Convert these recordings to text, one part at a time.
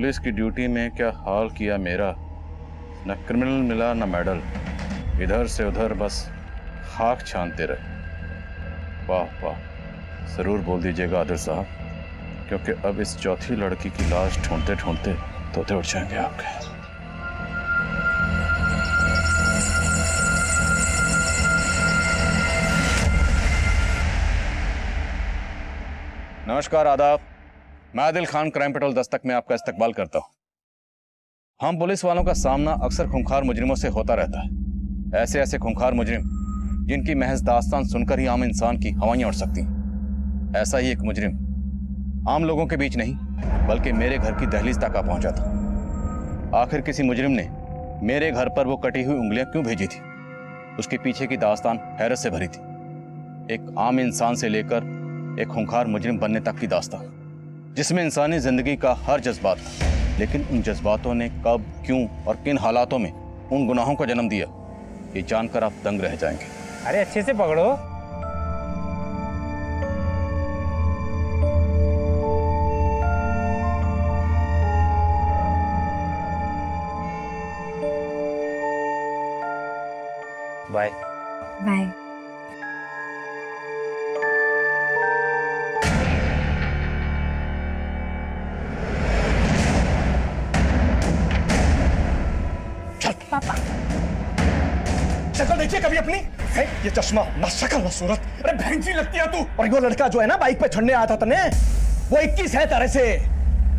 Police की duty में क्या हाल किया मेरा। न क्रिमिनल मिला न मेडल, इधर से उधर बस खाक छानते रहे। वाह वाह, जरूर बोल दीजिएगा आदिल साहब, क्योंकि अब इस चौथी लड़की की लाश ढूंढते ढूंढते तोते उठ जाएंगे आपके। नमस्कार, आदाब। मैं आदिल खान क्राइम पेट्रोल दस्तक में आपका इस्तकबाल करता हूं। हम पुलिस वालों का सामना अक्सर खूंखार मुजरिमों से होता रहता है। ऐसे ऐसे खूंखार मुजरिम जिनकी महज दास्तान सुनकर ही आम इंसान की हवाइयां उड़ सकती हैं। ऐसा ही एक मुजरिम आम लोगों के बीच नहीं बल्कि मेरे घर की दहलीज तक आ पहुंचा था। आखिर किसी मुजरिम ने मेरे घर पर वो कटी हुई उंगलियां क्यों भेजी थी? उसके पीछे की दास्तान हैरत से भरी थी। एक आम इंसान से लेकर एक खूंखार मुजरिम बनने तक की दास्तान, जिसमें इंसानी जिंदगी का हर जज्बात था, लेकिन उन जज्बातों ने कब, क्यों और किन हालातों में उन गुनाहों को जन्म दिया, ये जानकर आप दंग रह जाएंगे। अरे अच्छे से पकड़ो। Bye bye. पापा शक्ल देखिए कभी अपनी है? ये चश्मा ना शक्ल ना सूरत। अरे बहन जी लगती है तू। और वो लड़का जो है ना बाइक पे चढ़ने आया था तने, वो 21 है तारे से।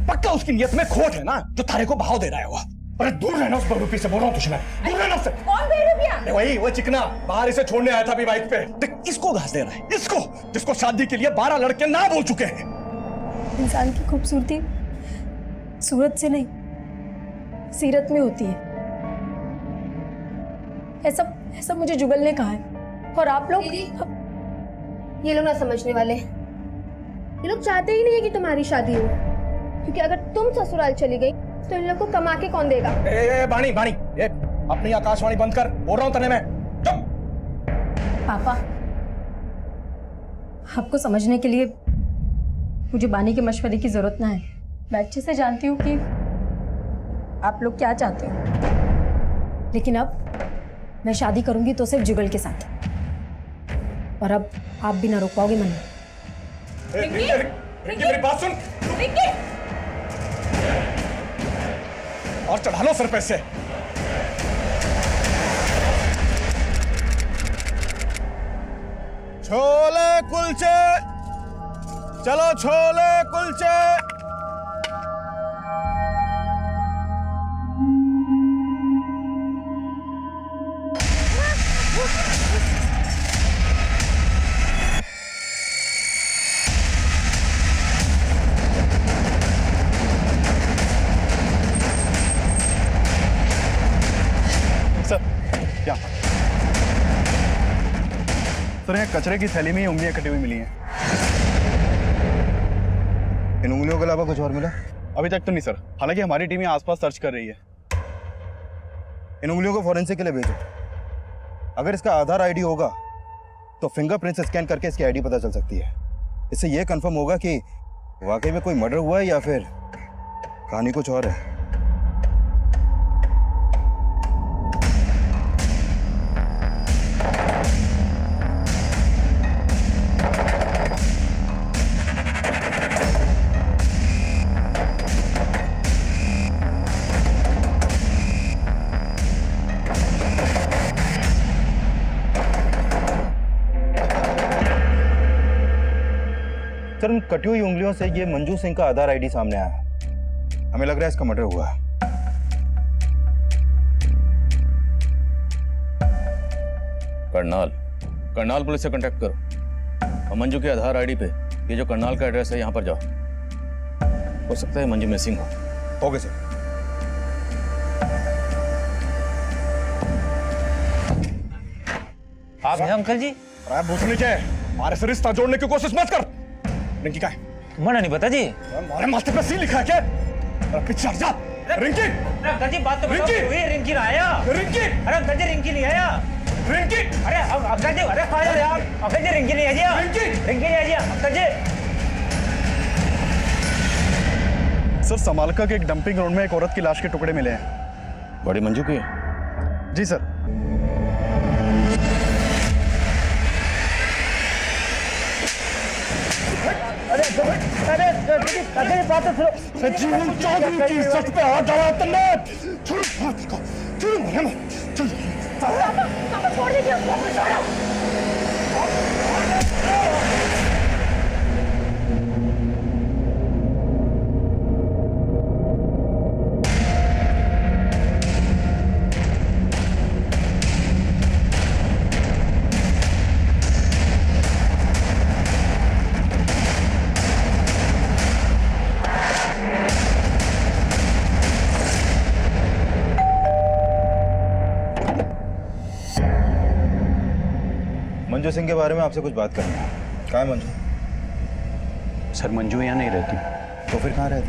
पक्का उसकी नियत में खोट है ना, जो तारे को भाव दे रहा है वो। अरे दूर रहना उस बहरूपी से, बोल रहा हूँ तुझे मैं, दूर रहना उससे। कौन बहरूपिया? वही वो चिकना बाहर इसे छोड़ने आया था अभी बाइक पे। देख इसको घास दे रहा है, इसको जिसको शादी के लिए 12 लड़के ना बोल चुके हैं। इंसान की खूबसूरती सूरत से नहीं सीरत में होती है। ऐसा मुझे जुगल ने कहा है। और आप लोग ये लोग ना समझने वाले। ये लोग चाहते ही नहीं है कि तुम्हारी शादी हो, क्योंकि अगर तुम ससुराल चली गई तो इन लोग को कमा के कौन देगा? बाणी अपनी आकाशवाणी बंद कर, बोल रहा हूं तने मैं। चुप। पापा, आपको समझने के लिए मुझे बानी के मशवरे की जरूरत ना है। मैं अच्छे से जानती हूँ कि आप लोग क्या चाहते हो, लेकिन अब मैं शादी करूंगी तो सिर्फ जुगल के साथ, और अब आप भी ना रोक पाओगे मन में। रिंकी मेरी बात सुन। रिंकी और चढ़ा लो सर पे से। छोले कुलचे, चलो छोले कुलचे। सर यहाँ कचरे की थैली में ही उंगलियां कटी हुई मिली हैं। इन उंगलियों के अलावा कुछ और मिला? अभी तक तो नहीं सर, हालांकि हमारी टीम आसपास सर्च कर रही है। इन उंगलियों को फॉरेंसिक के लिए भेजो। अगर इसका आधार आईडी होगा तो फिंगरप्रिंट स्कैन करके इसकी आईडी पता चल सकती है। इससे यह कंफर्म होगा कि वाकई में कोई मर्डर हुआ है या फिर कहानी कुछ और है। सर, इन कटी हुई उंगलियों से ये मंजू सिंह का आधार आईडी सामने आया। हमें लग रहा है इसका मर्डर हुआ है। करनाल पुलिस से कांटेक्ट करो और मंजू के आधार आईडी पे ये जो करनाल का एड्रेस है यहाँ पर जाओ। हो सकता है मंजू मिसिंग हो। Okay sir. आप हैं अंकल जी? अरे भूत नीचे, हमारे से रिश्ता जोड़ने की कोशिश मत कर। रिंकी का है? मना नहीं पता जी। हमारे माथे पे सी लिखा है क्या? अरे पीछे हट जा। रिंकी! अंकल जी बात तो बताओ, रिंकी ना आया। रिंकी! अरे अंकल जी रिंकी नहीं आया। रिंकी! अरे अंकल जी, अरे कहाँ जा रहे आप? अंकल जी रिंकी नहीं आया। रिंकी! रिंकी नहीं आया अंकल जी। सर समालका के एक डंपिंग ग्राउंड में एक औरत की लाश के टुकड़े मिले हैं। बड़ी मंजू की? जी सर। जीवन चौधरी की इज्जत पे हाथ डाला तुमने। छोड़ो हाथ को, छोड़ो मुझे मत, छोड़ो। छोड़ दीजिए उसको। मंजू सिंह के बारे में आपसे कुछ बात करनी है। कहाँ है मंजू? सर मंजू यहाँ नहीं रहती। तो फिर कहाँ रहती?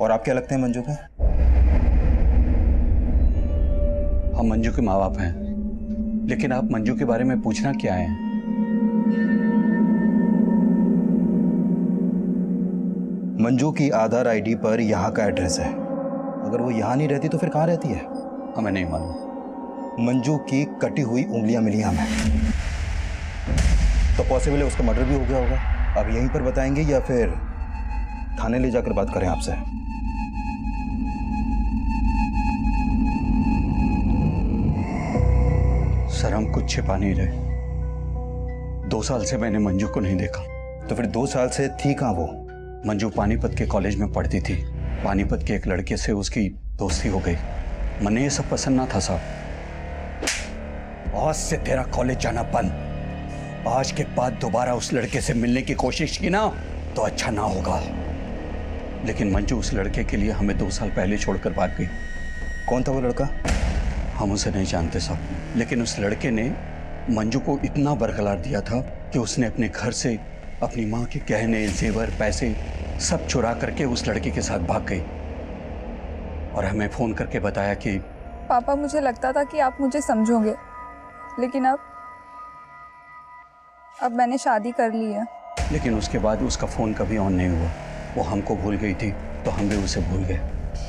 और आप क्या लगते हैं मंजू के? हम मंजू के माँ बाप हैं, लेकिन आप मंजू के बारे में पूछना क्या है? मंजू की आधार आईडी पर यहाँ का एड्रेस है। अगर वो यहाँ नहीं रहती तो फिर कहाँ रहती है? हमें नहीं मालूम। मंजू की कटी हुई उंगलियां मिली हमें, तो पॉसिबल है उसका मर्डर भी हो गया होगा। अब यहीं पर बताएंगे या फिर थाने ले जाकर बात करें आपसे? सर हम कुछ छिपा नहीं रहे। 2 साल से मैंने मंजू को नहीं देखा। तो फिर 2 साल से थी कहाँ वो? मंजू पानीपत के कॉलेज में पढ़ती थी। पानीपत के एक लड़के से उसकी दोस्ती हो गई। मने ये सब पसंद ना था साहब। आज से तेरा कॉलेज जाना बंद। आज के बाद दोबारा उस लड़के से मिलने की कोशिश की ना तो अच्छा ना होगा। लेकिन मंजू उस लड़के के लिए हमें 2 साल पहले छोड़कर भाग गई। कौन था वो लड़का? हम उसे नहीं जानते साहब, लेकिन उस लड़के ने मंजू को इतना बरकरार दिया था कि उसने अपने घर से अपनी माँ के गहने, जेवर, पैसे सब चुरा करके उस लड़के के साथ भाग गई और हमें फोन करके बताया कि पापा मुझे लगता था कि आप मुझे समझोगे, लेकिन अब मैंने शादी कर ली है। लेकिन उसके बाद उसका फोन कभी ऑन नहीं हुआ। वो हमको भूल गई थी तो हम भी उसे भूल गए।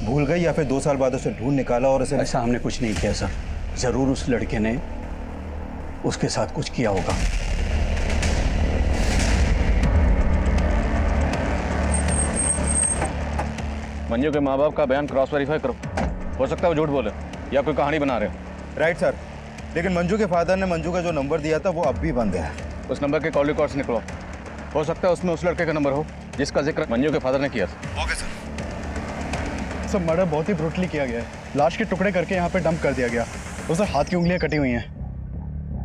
भूल गई या फिर 2 साल बाद उसे ढूंढ निकाला और उसे? ऐसा हमने कुछ नहीं किया सर। जरूर उस लड़के ने उसके साथ कुछ किया होगा। मंजू के माँ बाप का बयान क्रॉस वेरीफाई करो। हो सकता है वो झूठ बोले या कोई कहानी बना रहे हो। राइट सर, लेकिन मंजू के फादर ने मंजू का जो नंबर दिया था वो अब भी बंद है। उस नंबर के कॉल रिकॉर्ड्स निकलो। हो सकता है उसमें उस लड़के का नंबर हो जिसका जिक्र मंजू के फादर ने किया था। Okay sir. सर मर्डर बहुत ही ब्रूटली किया गया है। लाश के टुकड़े करके यहाँ पे डंप कर दिया गया। तो सर हाथ की उंगलियां कटी हुई हैं।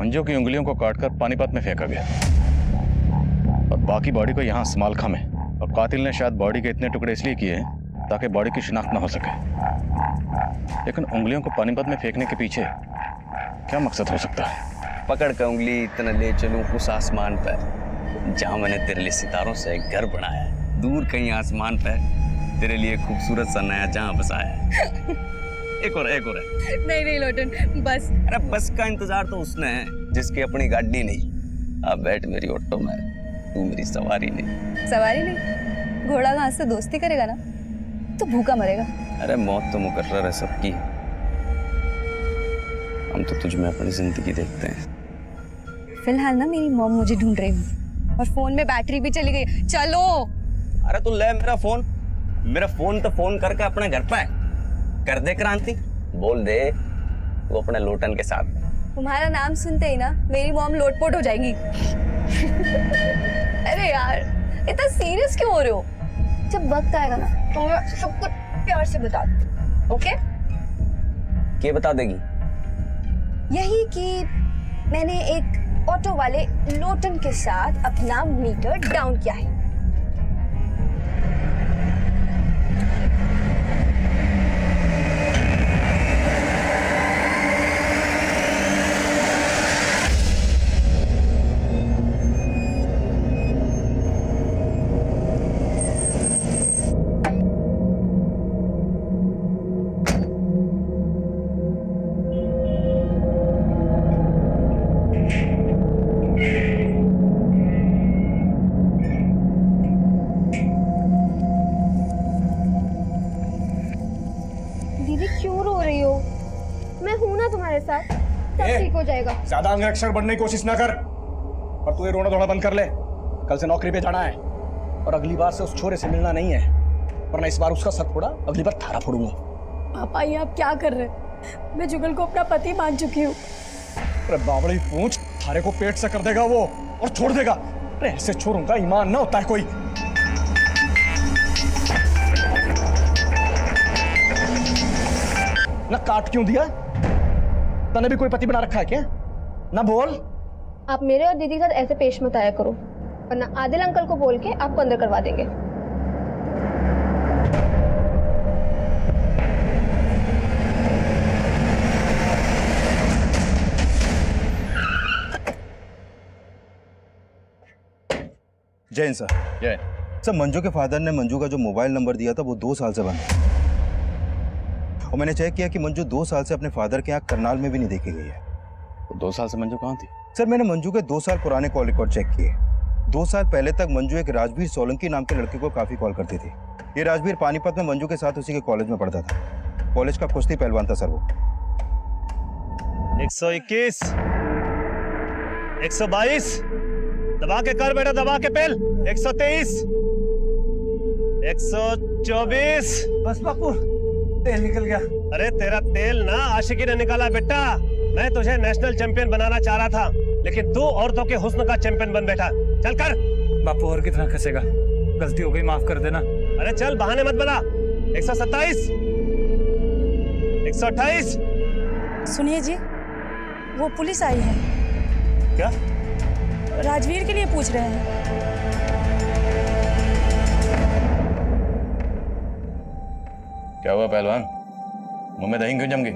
मंजू की उंगलियों को काटकर पानीपत में फेंका गया और बाकी बॉडी को यहाँ समालखा में। और कातिल ने शायद बॉडी के इतने टुकड़े इसलिए किए हैं ताकि बॉडी की शिनाख्त ना हो सके। लेकिन उंगलियों को पानीपत में फेंकने के पीछे क्या मकसद हो सकता है? पकड़ कर उंगली इतना ले चलूं उस आसमान पर जहां मैंने तेरे लिए सितारों से एक घर बनाया है। दूर कहीं आसमान पर तेरे लिए खूबसूरत सा नया जहां बसाया है। एक और है। नहीं लोटन, बस। अरे बस का इंतजार तो उसने है जिसकी अपनी गाड़ी नहीं। अब बैठ मेरी ऑटो में, तू मेरी सवारी नहीं। सवारी नहीं? घोड़ा घास से दोस्ती करेगा ना तो भूखा मरेगा। अरे मौत तो मुकर्रर है सबकी। हम तो तुझ में अपनी जिंदगी देखते हैं। फिलहाल ना मेरी मॉम मुझे ढूंढ रही है और फोन में बैटरी भी चली गई। चलो। अरे तू ले मेरा फोन तो फोन करके अपने घर पे कर दे क्रांति। बोल दे वो अपने लोटन के साथ। तुम्हारा नाम सुनते ही ना मेरी मॉम लोटपोट हो जाएगी। अरे यार इतना सीरियस क्यों हो रहे हो? जब वक्त आएगा ना तो मैं सब कुछ प्यार से बता दूँ। ओके? क्या बता देगी? यही कि मैंने एक ऑटो वाले लोटन के साथ अपना मीटर डाउन किया है। दीदी क्यों रो रही हो? मैं हूं ना तुम्हारे साथ, सब ए, ठीक हो जाएगा। ज्यादा अंगरक्षक बनने की कोशिश ना कर और तू ये रोना धोना बंद कर ले। कल से नौकरी पे जाना है और अगली बार से उस छोरे से मिलना नहीं है, वरना इस बार उसका सर फोड़ा, अगली बार थारा फोड़ूंगा। पापा ये आप क्या कर रहे हैं? मैं जुगल को अपना पति मान चुकी हूँ। अरे बावड़ी पूंछ, थारे को पेट से कर देगा वो और छोड़ देगा। अरे ऐसे छोरों का ईमान ना होता है कोई। ना काट क्यों दिया? तने भी कोई पति बना रखा है क्या? ना बोल। आप मेरे और दीदी के साथ ऐसे पेश मत आया करो, वरना आदिल अंकल को बोल के आपको अंदर करवा देंगे। जैन सर। जय। सर मंजू के फादर ने मंजू का जो मोबाइल नंबर दिया था वो 2 साल से बंद है और मैंने चेक किया कि मंजू 2 साल से अपने फादर के यहाँ करनाल में भी नहीं देखी गई है। तो 2 साल से मंजू कहाँ थी? सर मैंने मंजू के 2 साल पुराने कॉल रिकॉर्ड चेक किए। 2 साल पहले तक मंजू एक राजवीर सोलंकी नाम के लड़के को काफी कॉल करती थी। ये राजवीर पानीपत में मंजू के साथ उसी के कॉलेज में पढ़ता था। कॉलेज का कुश्ती पहलवान था सर वो। 121, 122, दबा के कर बेटा, दबा के पेल। 123, 124। बस बापू, तेल निकल गया। अरे तेरा तेल ना आशिकी ने निकाला बेटा। मैं तुझे नेशनल चैंपियन बनाना चाह रहा था, लेकिन तू औरतों के हुस्न का चैंपियन बन बैठा। चल कर। बापू और कितना खसेगा? गलती हो गई, माफ कर देना। अरे चल, बहाने मत बना। 127, 128। सुनिए जी, वो पुलिस आई है। क्या? राजवीर के लिए पूछ रहे हैं। क्या हुआ पहलवान? मुंह में दही क्यों जम गई?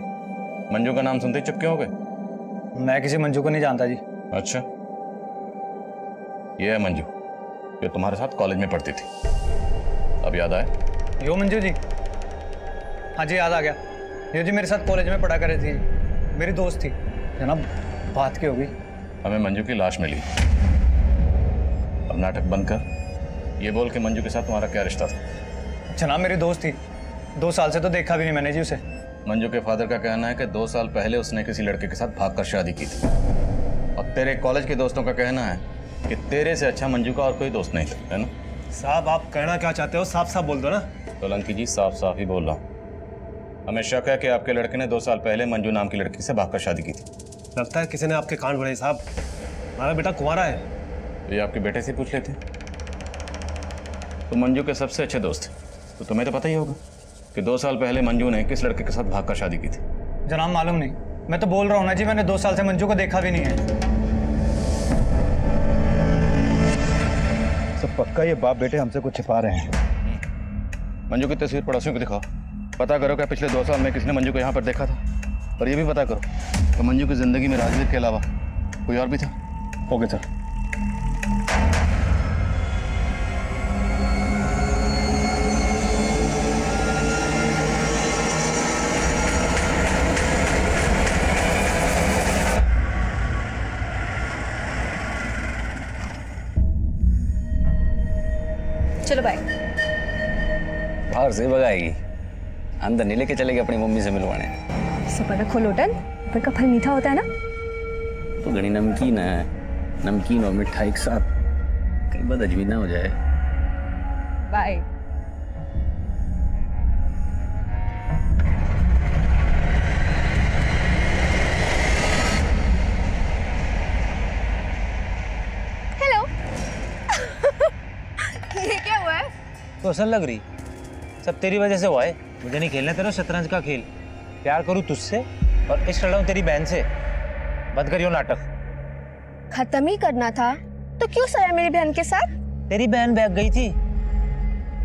मंजू का नाम सुनते ही चुप क्यों हो गए? मैं किसी मंजू को नहीं जानता जी। अच्छा, ये है मंजू जो तुम्हारे साथ कॉलेज में पढ़ती थी। अब याद आया? यो मंजू जी? हाँ जी, याद आ गया। ये जी मेरे साथ कॉलेज में पढ़ा कर रही थी, मेरी दोस्त थी। जनाब बात क्या होगी? हमें मंजू की लाश मिली। अब नाटक बंद कर, ये बोल के मंजू के साथ तुम्हारा क्या रिश्ता था? जनाब मेरी दोस्त थी, 2 साल से तो देखा भी नहीं मैंने जी उसे। मंजू के फादर का कहना है कि 2 साल पहले उसने किसी लड़के के साथ भागकर शादी की थी और तेरे कॉलेज के दोस्तों का कहना है कि तेरे से अच्छा मंजू का और कोई दोस्त नहीं था, है ना? साहब आप कहना क्या चाहते हो? साफ साफ बोल दो ना। सोलंकी जी, साफ साफ ही बोल रहा हूँ। हमें शक है कि आपके लड़के ने 2 साल पहले मंजू नाम की लड़की से भागकर शादी की थी। लगता है किसी ने आपके कान भरे साहब। हमारा बेटा कुंवारा है। तो ये आपके बेटे से पूछ लेते। तो मंजू के सबसे अच्छे दोस्त, तो तुम्हें तो पता ही होगा कि 2 साल पहले मंजू ने किस लड़के के साथ भागकर शादी की थी। जनाब मालूम नहीं, मैं तो बोल रहा हूँ ना जी, मैंने 2 साल से मंजू को देखा भी नहीं है। सब पक्का ये बाप बेटे हमसे कुछ छिपा रहे हैं। मंजू की तस्वीर पड़ोसियों को दिखाओ। पता करो कि पिछले 2 साल में किसने मंजू को यहाँ पर देखा था, और ये भी पता करो कि मंजू की जिंदगी में राजवीर के अलावा कोई और भी था। Okay sir. चलो बाय। बाहर से भगाएगी, अंदर नहीं लेके चलेगी अपनी मम्मी से मिलवाने। सुपर रखो लोटन, ऊपर का फल मीठा होता है ना। तो घनी नमकीन है, नमकीन और मिठाई एक साथ, कहीं बदहजमी ना हो जाए। बाय। हेलो। ये क्या हुआ है? तो असल लग रही, सब तेरी वजह से हुआ है। मुझे नहीं खेलना तेरा शतरंज का खेल। प्यार करूँ तुझसे और इश्क लड़ाऊं तेरी बहन से। बंद करियो नाटक। खत्म ही करना था तो क्यों सोया मेरी बहन के साथ? तेरी बहन भाग गई थी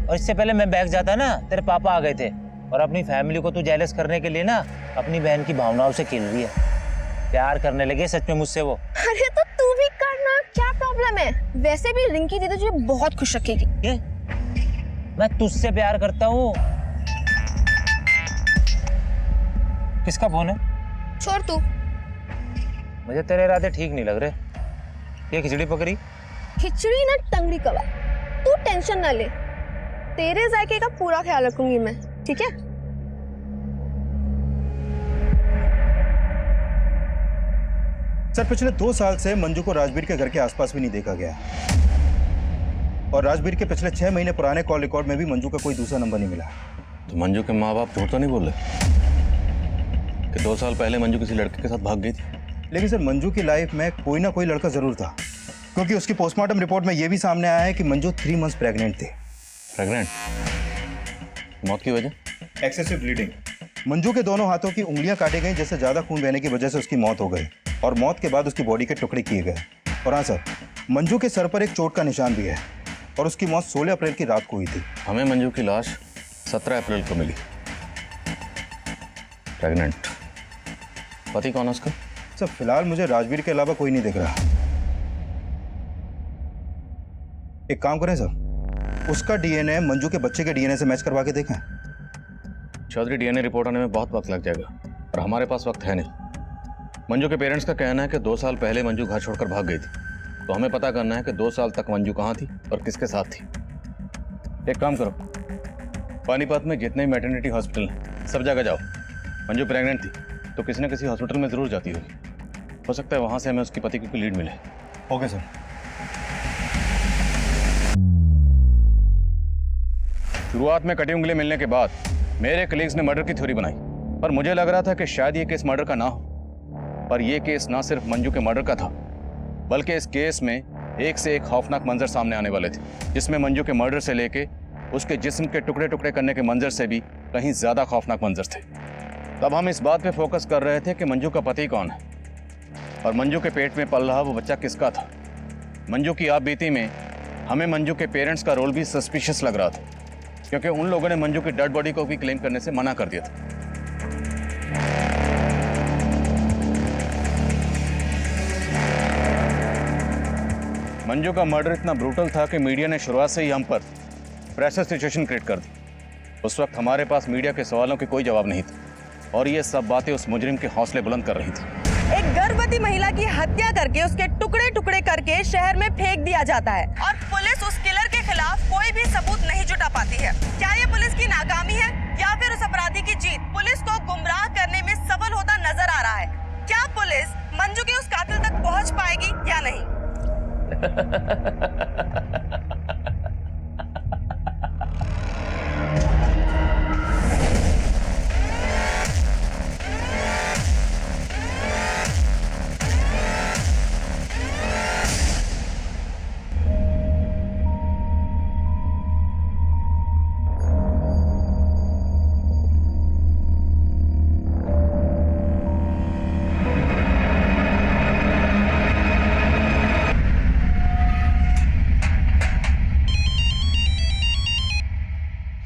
और इससे पहले मैं भाग जाता ना, तेरे पापा आ गए थे। और अपनी फैमिली को तू जेलस करने के लिए ना अपनी बहन की भावनाओं से खेल रही है। प्यार करने लगे सच में मुझसे वो। अरे तो तू भी करना, क्या प्रॉब्लम है? वैसे भी रिंकी दीदी तुझे बहुत खुश रखेगी। क्या? मैं तुझसे प्यार करता हूँ। किसका फोन है? छोड़ तू। मुझे तेरे इरादे ठीक नहीं लग रहे। ये खिचड़ी पकड़ी? खिचड़ी ना टंगड़ी कबाब। तू टेंशन ना ले, तेरे जायके का पूरा ख्याल रखूंगी मैं, ठीक है? सर पिछले 2 साल से मंजू को राजवीर के घर के आसपास भी नहीं देखा गया, और राजवीर के पिछले 6 महीने पुराने कॉल रिकॉर्ड में भी मंजू का कोई दूसरा नंबर नहीं मिला। तो मंजू के माँ बाप झूठ तो नहीं बोल रहे कि 2 साल पहले मंजू किसी लड़के के साथ भाग गई थी? लेकिन सर मंजू की लाइफ में कोई ना कोई लड़का जरूर था, क्योंकि उसकी पोस्टमार्टम रिपोर्ट में यह भी सामने आया है कि मंजू 3 मंथ्स प्रेग्नेंट थी। प्रेग्नेंट? मौत की वजह? Excessive bleeding. मंजू के दोनों हाथों की उंगलियां काटी गई, जिससे ज्यादा खून बहने की वजह से उसकी मौत हो गई, और मौत के बाद उसकी बॉडी के टुकड़े किए गए। और हाँ सर, मंजू के सर पर एक चोट का निशान भी है, और उसकी मौत 16 अप्रैल की रात को हुई थी। हमें मंजू की लाश 17 अप्रैल को मिली। प्रेग्नेंट। पति कौन है उसका? सर फिलहाल मुझे राजवीर के अलावा कोई नहीं दिख रहा। एक काम करें सर, उसका डीएनए मंजू के बच्चे के डीएनए से मैच करवा के देखें। चौधरी, डीएनए रिपोर्ट आने में बहुत वक्त लग जाएगा और हमारे पास वक्त है नहीं। मंजू के पेरेंट्स का कहना है कि 2 साल पहले मंजू घर छोड़कर भाग गई थी, तो हमें पता करना है कि 2 साल तक मंजू कहाँ थी और किसके साथ थी। एक काम करो, पानीपत में जितने मैटरनिटी हॉस्पिटल हैं सब जगह जाओ। मंजू प्रेग्नेंट थी तो किसी न किसी हॉस्पिटल में जरूर जाती होगी, हो सकता है वहां से हमें उसकी पति की कोई लीड मिले। Okay sir. शुरुआत में कटी उंगली मिलने के बाद मेरे कलीग्स ने मर्डर की थ्योरी बनाई, पर मुझे लग रहा था कि शायद ये केस मर्डर का ना हो। पर यह केस ना सिर्फ मंजू के मर्डर का था, बल्कि इस केस में एक से एक खौफनाक मंजर सामने आने वाले थे, जिसमें मंजू के मर्डर से लेके उसके जिस्म के टुकड़े टुकड़े करने के मंजर से भी कहीं ज्यादा खौफनाक मंजर थे। तब हम इस बात पे फोकस कर रहे थे कि मंजू का पति कौन है और मंजू के पेट में पल रहा वो बच्चा किसका था। मंजू की आप बीती में हमें मंजू के पेरेंट्स का रोल भी सस्पिशियस लग रहा था, क्योंकि उन लोगों ने मंजू की डेड बॉडी को भी क्लेम करने से मना कर दिया था। मंजू का मर्डर इतना ब्रूटल था कि मीडिया ने शुरुआत से ही हम पर प्रेशर सिचुएशन क्रिएट कर दी। उस वक्त हमारे पास मीडिया के सवालों के कोई जवाब नहीं था, और ये सब बातें उस मुजरिम के हौसले बुलंद कर रही थी। एक गर्भवती महिला की हत्या करके उसके टुकड़े टुकड़े करके शहर में फेंक दिया जाता है, और पुलिस उस किलर के खिलाफ कोई भी सबूत नहीं जुटा पाती है। क्या ये पुलिस की नाकामी है या फिर उस अपराधी की जीत पुलिस को गुमराह करने में सफल होता नजर आ रहा है? क्या पुलिस मंजू के उस कातिल तक पहुंच पाएगी या नहीं?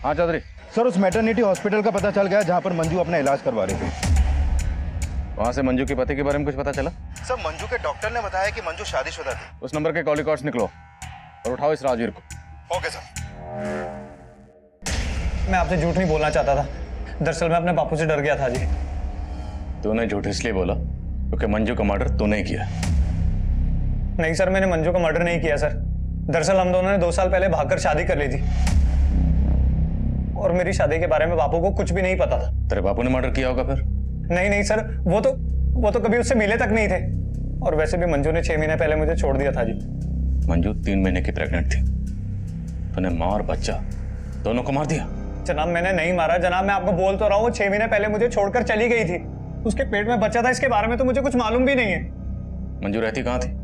हाँ चौधरी। सर उस मैटरनिटी हॉस्पिटल का पता चल गया जहां पर मंजू अपना इलाज करवा रही थी। वहां से मंजू के पति के बारे में कुछ पता चला? सर मंजू के डॉक्टर ने बताया कि मंजू शादीशुदा थी। उस नंबर के कॉल रिकॉर्ड्स निकलो और उठाओ इस राजवीर को। Okay sir. मैं आपसे झूठ नहीं बोलना चाहता था, दरअसल मैं अपने बापू से डर गया था जी। तूने झूठ इसलिए बोला क्योंकि मंजू का मर्डर तूने ही किया? नहीं सर, मैंने मंजू का मर्डर नहीं किया सर। दरअसल हम दोनों ने 2 साल पहले भागकर शादी कर ली थी, और मेरी शादी के बारे में बापू को कुछ भी नहीं पता था। तेरे बापू ने मर्डर किया होगा फिर? नहीं सर, वो तो कभी उससे मिले तक नहीं थे, और वैसे भी मंजू ने 6 महीने पहले मुझे छोड़ दिया था जी। मंजू 3 महीने की प्रेग्नेंट थी, तूने माँ और बच्चा दोनों को मार दिया? जनाब मैंने नहीं मारा जनाब, मैं आपको बोल तो रहा हूँ, वो 6 महीने पहले मुझे छोड़कर चली गई थी। उसके पेट में बच्चा था, इसके बारे में तो मुझे कुछ मालूम भी नहीं है। मंजू रहती कहाँ थी?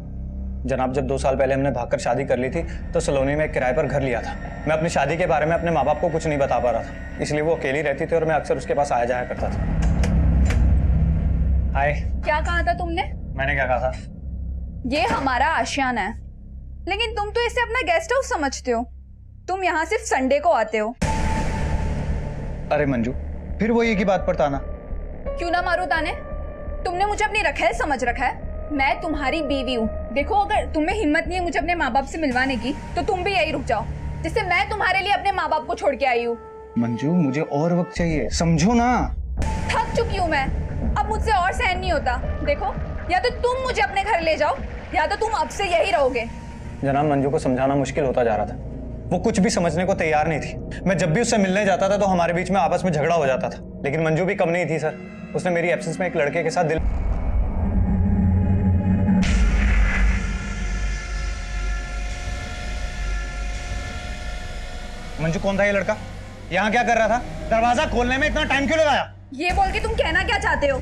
जनाब जब 2 साल पहले हमने भागकर शादी कर ली थी तो सलोनी में एक किराए पर घर लिया था। मैं अपनी शादी के बारे में अपने माँ बाप को कुछ नहीं बता पा रहा था, इसलिए वो अकेली रहती थी और मैं अक्सर उसके पास आया जाया करता था। हाय। क्या कहा था तुमने? मैंने क्या कहा था? ये हमारा आशियाना है, लेकिन तुम तो इसे अपना गेस्ट हाउस समझते हो। तुम यहाँ सिर्फ संडे को आते हो। अरे मंजू, फिर वो ये की बात पर ताना। क्यों ना मारू ताने? तुमने मुझे अपनी रखेल समझ रखा है। मैं तुम्हारी बीवी हूँ। देखो, अगर तुम्हें हिम्मत नहीं है मुझे अपने माँ बाप से मिलवाने की, तो तुम भी यही रुक जाओ, जिससे मैं तुम्हारे लिए अपने माँ बाप को छोड़ के आई हूँ। मंजू मुझे और वक्त चाहिए, समझो ना। थक चुकी हूँ मैं, अब मुझसे और सहन नहीं होता। देखो, या तो तुम मुझे अपने घर ले जाओ या तो तुम अब से यही रहोगे। जनाब मंजू को समझाना मुश्किल होता जा रहा था, वो कुछ भी समझने को तैयार नहीं थी। मैं जब भी उससे मिलने जाता था तो हमारे बीच में आपस में झगड़ा हो जाता था, लेकिन मंजू भी कम नहीं थी सर। उसने मेरी एब्सेंस में एक लड़के के साथ दिल मंजू कौन था ये लड़का? यहाँ क्या कर रहा था? दरवाजा खोलने में इतना टाइम क्यों लगाया? ये बोल के तुम कहना क्या चाहते हो?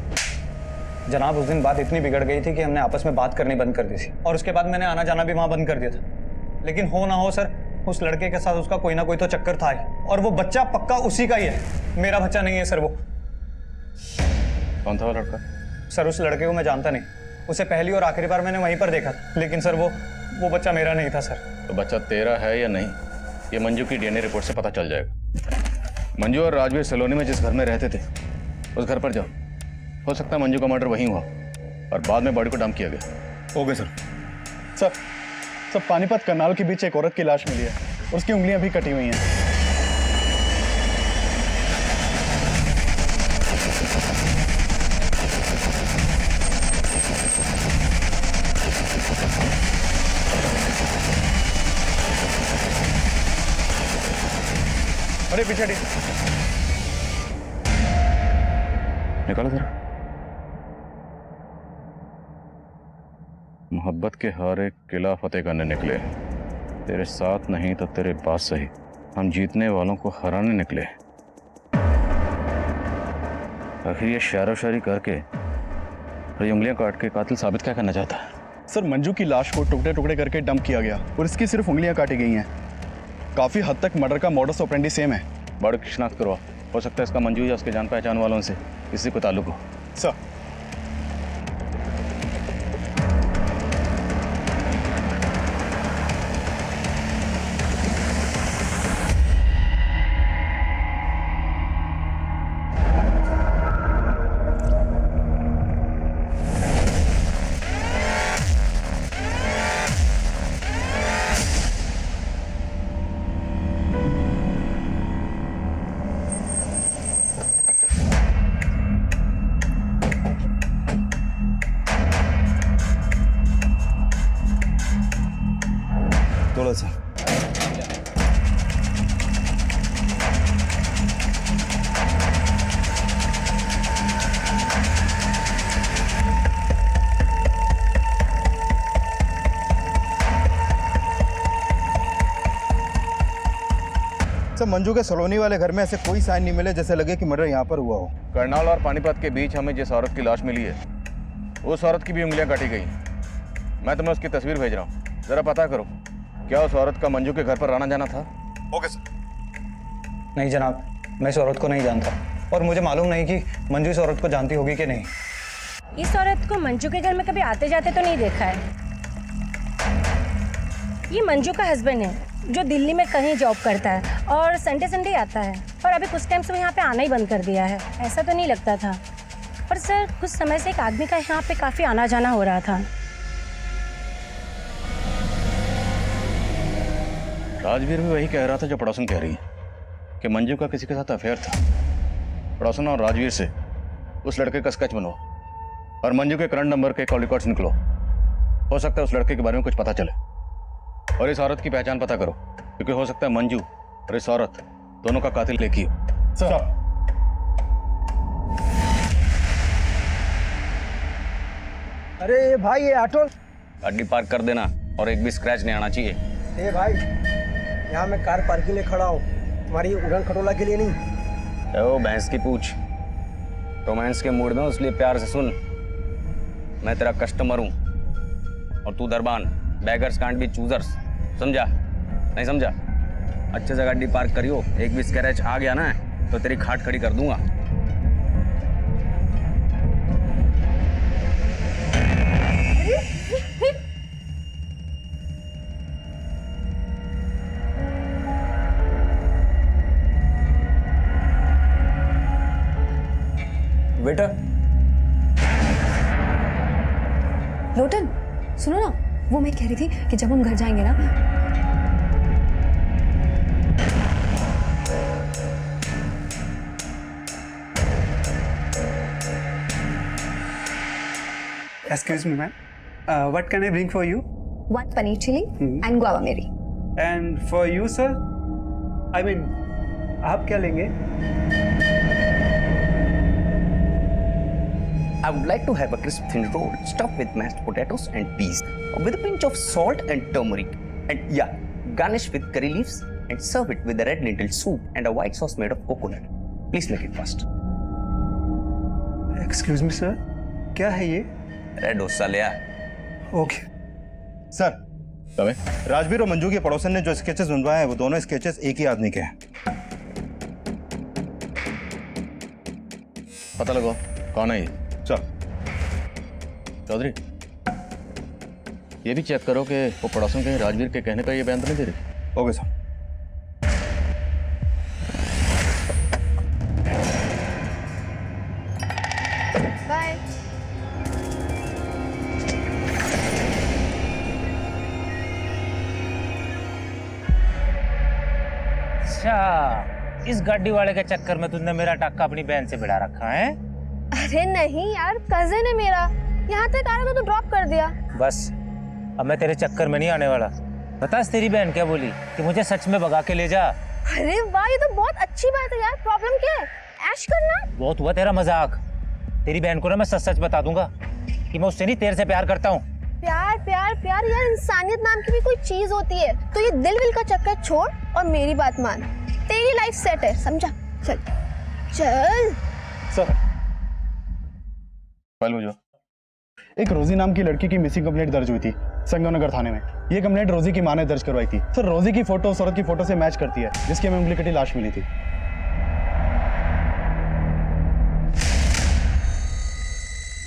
जनाब, उस दिन बात इतनी बिगड़ गई थी कि हमने आपस में बात करनी बंद कर दी थी और उसके बाद मैंने आना जाना भी वहां बंद कर दिया था। लेकिन हो ना हो सर, उस लड़के के साथ उसका कोई ना कोई तो चक्कर था ही, और वो बच्चा पक्का उसी का ही है। मेरा बच्चा नहीं है सर वो। कौन था वो लड़का? सर उस लड़के को मैं जानता नहीं, उसे पहली और आखिरी बार मैंने वहीं पर देखा था, लेकिन सर वो बच्चा मेरा नहीं था सर। तो बच्चा तेरा है या नहीं, ये मंजू की डीएनए रिपोर्ट से पता चल जाएगा। मंजू और राजवीर सलोनी में जिस घर में रहते थे उस घर पर जाओ। हो सकता है मंजू का मर्डर वहीं हुआ और बाद में बॉडी को डंप किया गया। Okay sir. Sir sir Panipat Karnal के बीच एक औरत की लाश मिली है और उसकी उंगलियां भी कटी हुई हैं। अरे पीछे हटिए। निकालो जरा। मोहब्बत के हारे किला फतेह करने निकले, तेरे साथ नहीं तो तेरे पास सही, हम जीतने वालों को हराने निकले। आखिर ये शायरो शायरी करके और ये उंगलियां काट के कातिल साबित क्या करना चाहता है? सर मंजू की लाश को टुकड़े टुकड़े करके डंप किया गया और इसकी सिर्फ उंगलियां काटी गई हैं। काफी हद तक मर्डर का मॉडस ऑपरेंडी सेम है। बॉडी की शिनाख्त करवा, हो सकता है इसका मंजू या उसके जान पहचान वालों से किसी को ताल्लुक हो। सर थोड़ा सा सर मंजू के सलोनी वाले घर में ऐसे कोई साइन नहीं मिले जैसे लगे कि मर्डर यहाँ पर हुआ हो। करनाल और पानीपत के बीच हमें जिस औरत की लाश मिली है उस औरत की भी उंगलियां काटी गई। मैं तुम्हें उसकी तस्वीर भेज रहा हूँ, जरा पता करो क्या उस औरत का मंजू के घर पर आना जाना था? Okay sir. नहीं जनाब, मैं इस औरत को नहीं जानता और मुझे मालूम नहीं कि मंजू इस औरत को जानती होगी कि नहीं। इस औरत को मंजू के घर में कभी आते जाते तो नहीं देखा है। ये मंजू का हस्बैंड है जो दिल्ली में कहीं जॉब करता है और संडे संडे आता है, और अभी कुछ टाइम से वो यहाँ पे आना ही बंद कर दिया है। ऐसा तो नहीं लगता था, पर सर कुछ समय से एक आदमी का यहाँ पे काफ़ी आना जाना हो रहा था। राजवीर भी वही कह रहा था जो पड़ोसन कह रही है कि मंजू का किसी के साथ अफेयर था। पड़ोसन और राजवीर से उस लड़के का स्केच बनवाओ और मंजू के करंट नंबर के कॉल रिकॉर्ड्स निकलो। हो सकता है उस लड़के के बारे में कुछ पता चले, और इस औरत की पहचान पता करो क्योंकि हो सकता है मंजू और इस औरत दोनों का कातिल एक ही हो। सर अरे भाई ये ऑटो। गाड़ी पार्क कर देना और एक भी स्क्रैच नहीं आना चाहिए। ए भाई, यहाँ मैं कार पार्किंग में खड़ा हूँ, तुम्हारी उड़न खटोला के लिए नहीं। ओ भैंस की पूछ, रोमांस के मूड में हो, इसलिए प्यार से सुन। मैं तेरा कस्टमर हूँ और तू दरबान। बैगर्स कांट बी चूजर्स, समझा? नहीं समझा? अच्छे से गाड़ी पार्क करियो, एक भी स्क्रैच आ गया ना तो तेरी खाट खड़ी कर दूंगा। वेटर, लोटन सुनो ना, वो मैं कह रही थी कि जब हम घर जाएंगे ना, Excuse me, ma'am. What can I bring for you? 1 paneer chili and guava meri. And for you, sir? I mean, आप क्या लेंगे? I would like to have a crisp thin roll stuffed with mashed potatoes and peas with a pinch of salt and turmeric, and yeah, garnish with curry leaves and serve it with a red lentil soup and a white sauce made of coconut. Please make it fast. Excuse me sir, क्या है ये? Red dosa ले आ। Okay sir, तबे राजवीर और मंजू के पड़ोसन ने जो स्केचेस बनवाए हैं वो दोनों स्केचेस एक ही आदमी के हैं। पता लगाओ कौन है ये। सर, चौधरी, ये भी चेक करो कि वो पड़ोसन के राजवीर के कहने का ये बयान तो नहीं दे रही। Okay sir. बाय। अच्छा, इस गाड़ी वाले के चक्कर में तुमने मेरा टक्का अपनी बहन से भिड़ा रखा है? अरे नहीं यार, कजिन है मेरा, यहाँ तक आ रहा था तो ड्रॉप कर दिया। बस अब मैं तेरे चक्कर में नहीं आने वाला। बता तेरी बहन क्या बोली कि मुझे सच में भगा के ले जा। अरे वाह, ये तो बहुत अच्छी बात है यार। प्रॉब्लम क्या है? ऐश करना। बहुत हुआ तेरा मजाक। तेरी बहन को ना मैं सच सच बता दूंगा कि मैं उससे नहीं तेरे से प्यार करता हूँ। प्यार प्यार प्यार यार, इंसानियत नाम की भी कोई चीज होती है। तो ये दिल विल का चक्कर छोड़ और मेरी बात मान। तेरी लाइफ सेट है, समझा? चल चल। सर, फाइल बुझो। एक रोजी नाम की लड़की की मिसिंग कंप्लेंट दर्ज हुई थी संगमनगर थाने में। ये कंप्लेंट रोजी की मां ने दर्ज करवाई थी। सर, रोजी की फोटो सूरत की फोटो से मैच करती है, जिसकी हमें उंगली कटी लाश मिली थी।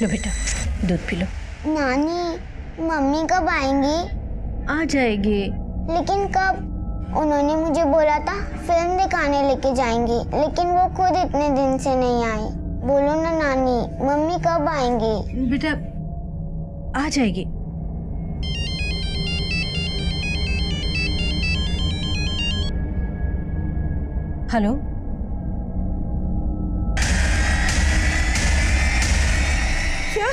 लो बेटा, दूध पी लो। नानी, मम्मी कब आएंगी? आ जाएगी। लेकिन कब? उन्होंने मुझे बोला था फिल्म दिखाने लेके जाएंगी, लेकिन वो खुद इतने दिन से नहीं आई। बोलो ना नानी, मम्मी कब आएंगी? बेटा आ जाएगी। हेलो, क्या?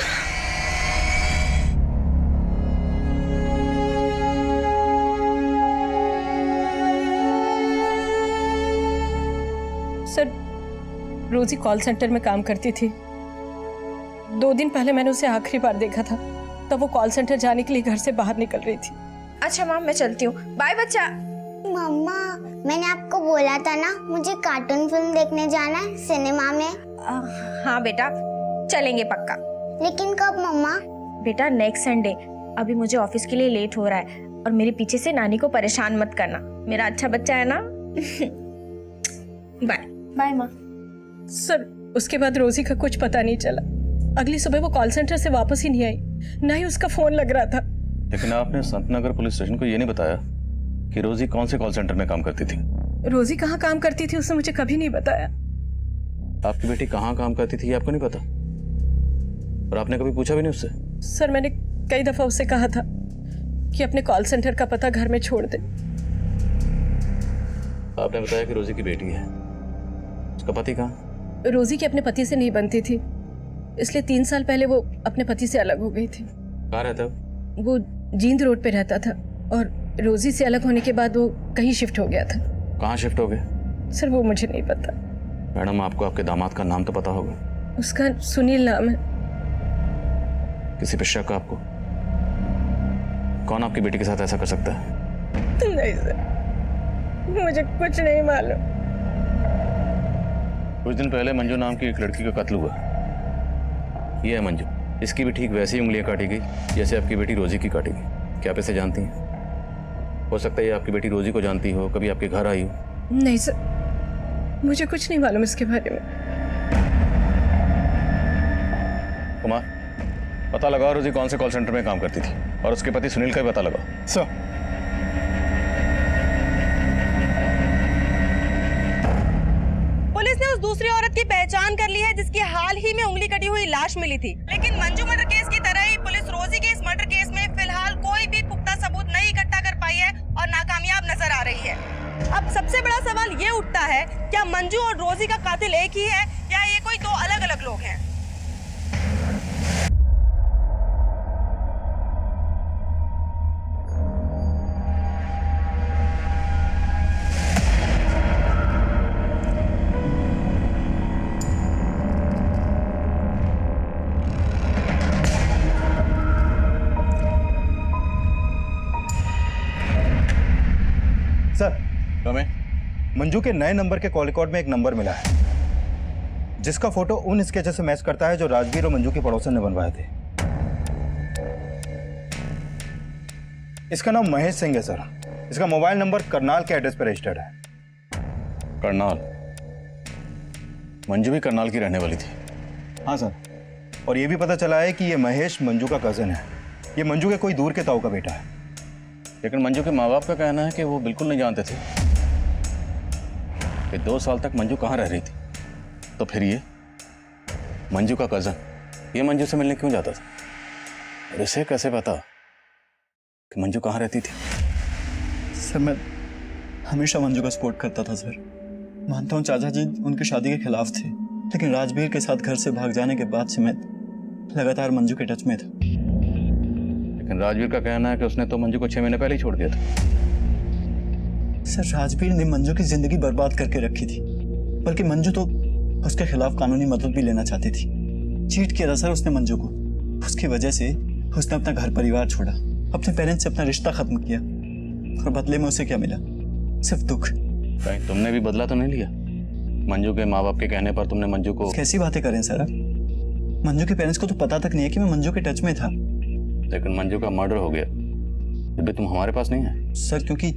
सर, रोजी कॉल सेंटर में काम करती थी। 2 दिन पहले मैंने उसे आखिरी बार देखा था, तब वो कॉल सेंटर जाने के लिए घर से बाहर निकल रही थी। अच्छा माम, मैं चलती हूँ। बाय बच्चा। मम्मा, मैंने आपको बोला था ना मुझे कार्टून फिल्म देखने जाना है सिनेमा में। हाँ बेटा, चलेंगे पक्का। लेकिन कब मम्मा? बेटा नेक्स्ट संडे। अभी मुझे ऑफिस के लिए लेट हो रहा है और मेरे पीछे से नानी को परेशान मत करना। मेरा अच्छा बच्चा है ना। बाय बाय माँ। सर, उसके बाद रोजी का कुछ पता नहीं चला। अगली सुबह वो कॉल सेंटर से वापस ही नहीं आई, ना ही उसका फोन लग रहा था। लेकिन आपने संतनगर पुलिस स्टेशन को ये नहीं बताया कि रोजी कौन से कॉल सेंटर में काम करती थी। रोजी कहाँ काम करती थी उसने मुझे कभी नहीं बताया। आपकी बेटी कहाँ काम करती थी ये आपको नहीं पता, और आपने कभी पूछा भी नहीं उससे? सर, मैंने कई दफा उससे कहा था कि अपने कॉल सेंटर का पता घर में छोड़ दे। आपने बताया कि रोजी की बेटी है, उसका पति कहाँ? रोजी की अपने पति से नहीं बनती थी, इसलिए 3 साल पहले वो अपने पति से अलग हो गई थी। कहाँ रहता है वो जींद रोड पे रहता था और रोजी से अलग होने के बाद वो कहीं शिफ्ट हो गया था। कहाँ शिफ्ट हो गए? सर, वो मुझे नहीं पता। मैडम, आपको आपके दामाद का नाम तो पता होगा। उसका सुनील नाम है। किसी पे शक आपको? कौन आपकी बेटी के साथ ऐसा कर सकता है? नहीं सर, मुझे कुछ नहीं मालूम। कुछ दिन पहले मंजू नाम की एक लड़की का कत्ल हुआ। ये है मंजू। इसकी भी ठीक वैसी उंगलियां काटी गई जैसे आपकी बेटी रोजी की काटी गई। क्या आप इसे जानती हैं? हो सकता है ये आपकी बेटी रोजी को जानती हो, कभी आपके घर आई हो। नहीं सर, मुझे कुछ नहीं मालूम इसके बारे में। कुमार, पता लगाओ रोजी कौन से कॉल सेंटर में काम करती थी, और उसके पति सुनील का भी पता लगाओ। सर, पुलिस ने उस दूसरी औरत की पहचान कर ली है जिसकी हाल ही में उंगली कटी हुई लाश मिली थी। लेकिन मंजू मर्डर केस की तरह ही पुलिस रोजी के इस मर्डर केस में फिलहाल कोई भी पुख्ता सबूत नहीं इकट्ठा कर पाई है और नाकामयाब नजर आ रही है। अब सबसे बड़ा सवाल ये उठता है, क्या मंजू और रोजी का कातिल एक ही है या ये कोई 2 अलग अलग लोग हैं? सर, कमें मंजू के नए नंबर के कॉल रिकॉर्ड में एक नंबर मिला है जिसका फोटो उन स्केचेस से मैच करता है जो राजवीर और मंजू के पड़ोसन ने बनवाए थे। इसका नाम महेश सिंह है सर। इसका मोबाइल नंबर करनाल के एड्रेस पर रजिस्टर्ड है। करनाल? मंजू भी करनाल की रहने वाली थी? हाँ सर। और ये भी पता चला है कि ये महेश मंजू का कजन है। ये मंजू के कोई दूर के ताऊ का बेटा है। लेकिन मंजू के माँ बाप का कहना है कि वो बिल्कुल नहीं जानते थे कि 2 साल तक मंजू कहाँ रह रही थी। तो फिर ये मंजू का कजन ये मंजू से मिलने क्यों जाता था? और इसे कैसे पता कि मंजू कहाँ रहती थी? सर मैं हमेशा मंजू का सपोर्ट करता था सर। मानता हूँ चाचा जी उनकी शादी के खिलाफ थे, लेकिन राजवीर के साथ घर से भाग जाने के बाद से मैं लगातार मंजू के टच में था। लेकिन राजवीर का कहना है कि उसने तो मंजू को 6 महीने पहले ही छोड़ दिया था। सर राजवीर ने मंजू की जिंदगी बर्बाद करके रखी थी, बल्कि मंजू तो उसके खिलाफ कानूनी मदद भी लेना चाहती थी। चीट किया था सर उसने मंजू को। उसकी वजह से उसने अपना घर परिवार छोड़ा, अपने पेरेंट्स से अपना रिश्ता खत्म किया, और बदले में उसे क्या मिला? सिर्फ दुख। कहीं तुमने भी बदला तो नहीं लिया? मंजू के माँ बाप के कहने पर तुमने मंजू को... कैसी बातें करें सर आप? मंजू के पेरेंट्स को तो पता तक नहीं है कि मैं मंजू के टच में था। लेकिन मंजू का मर्डर हो गया, फिर भी तुम हमारे पास नहीं है? सर क्योंकि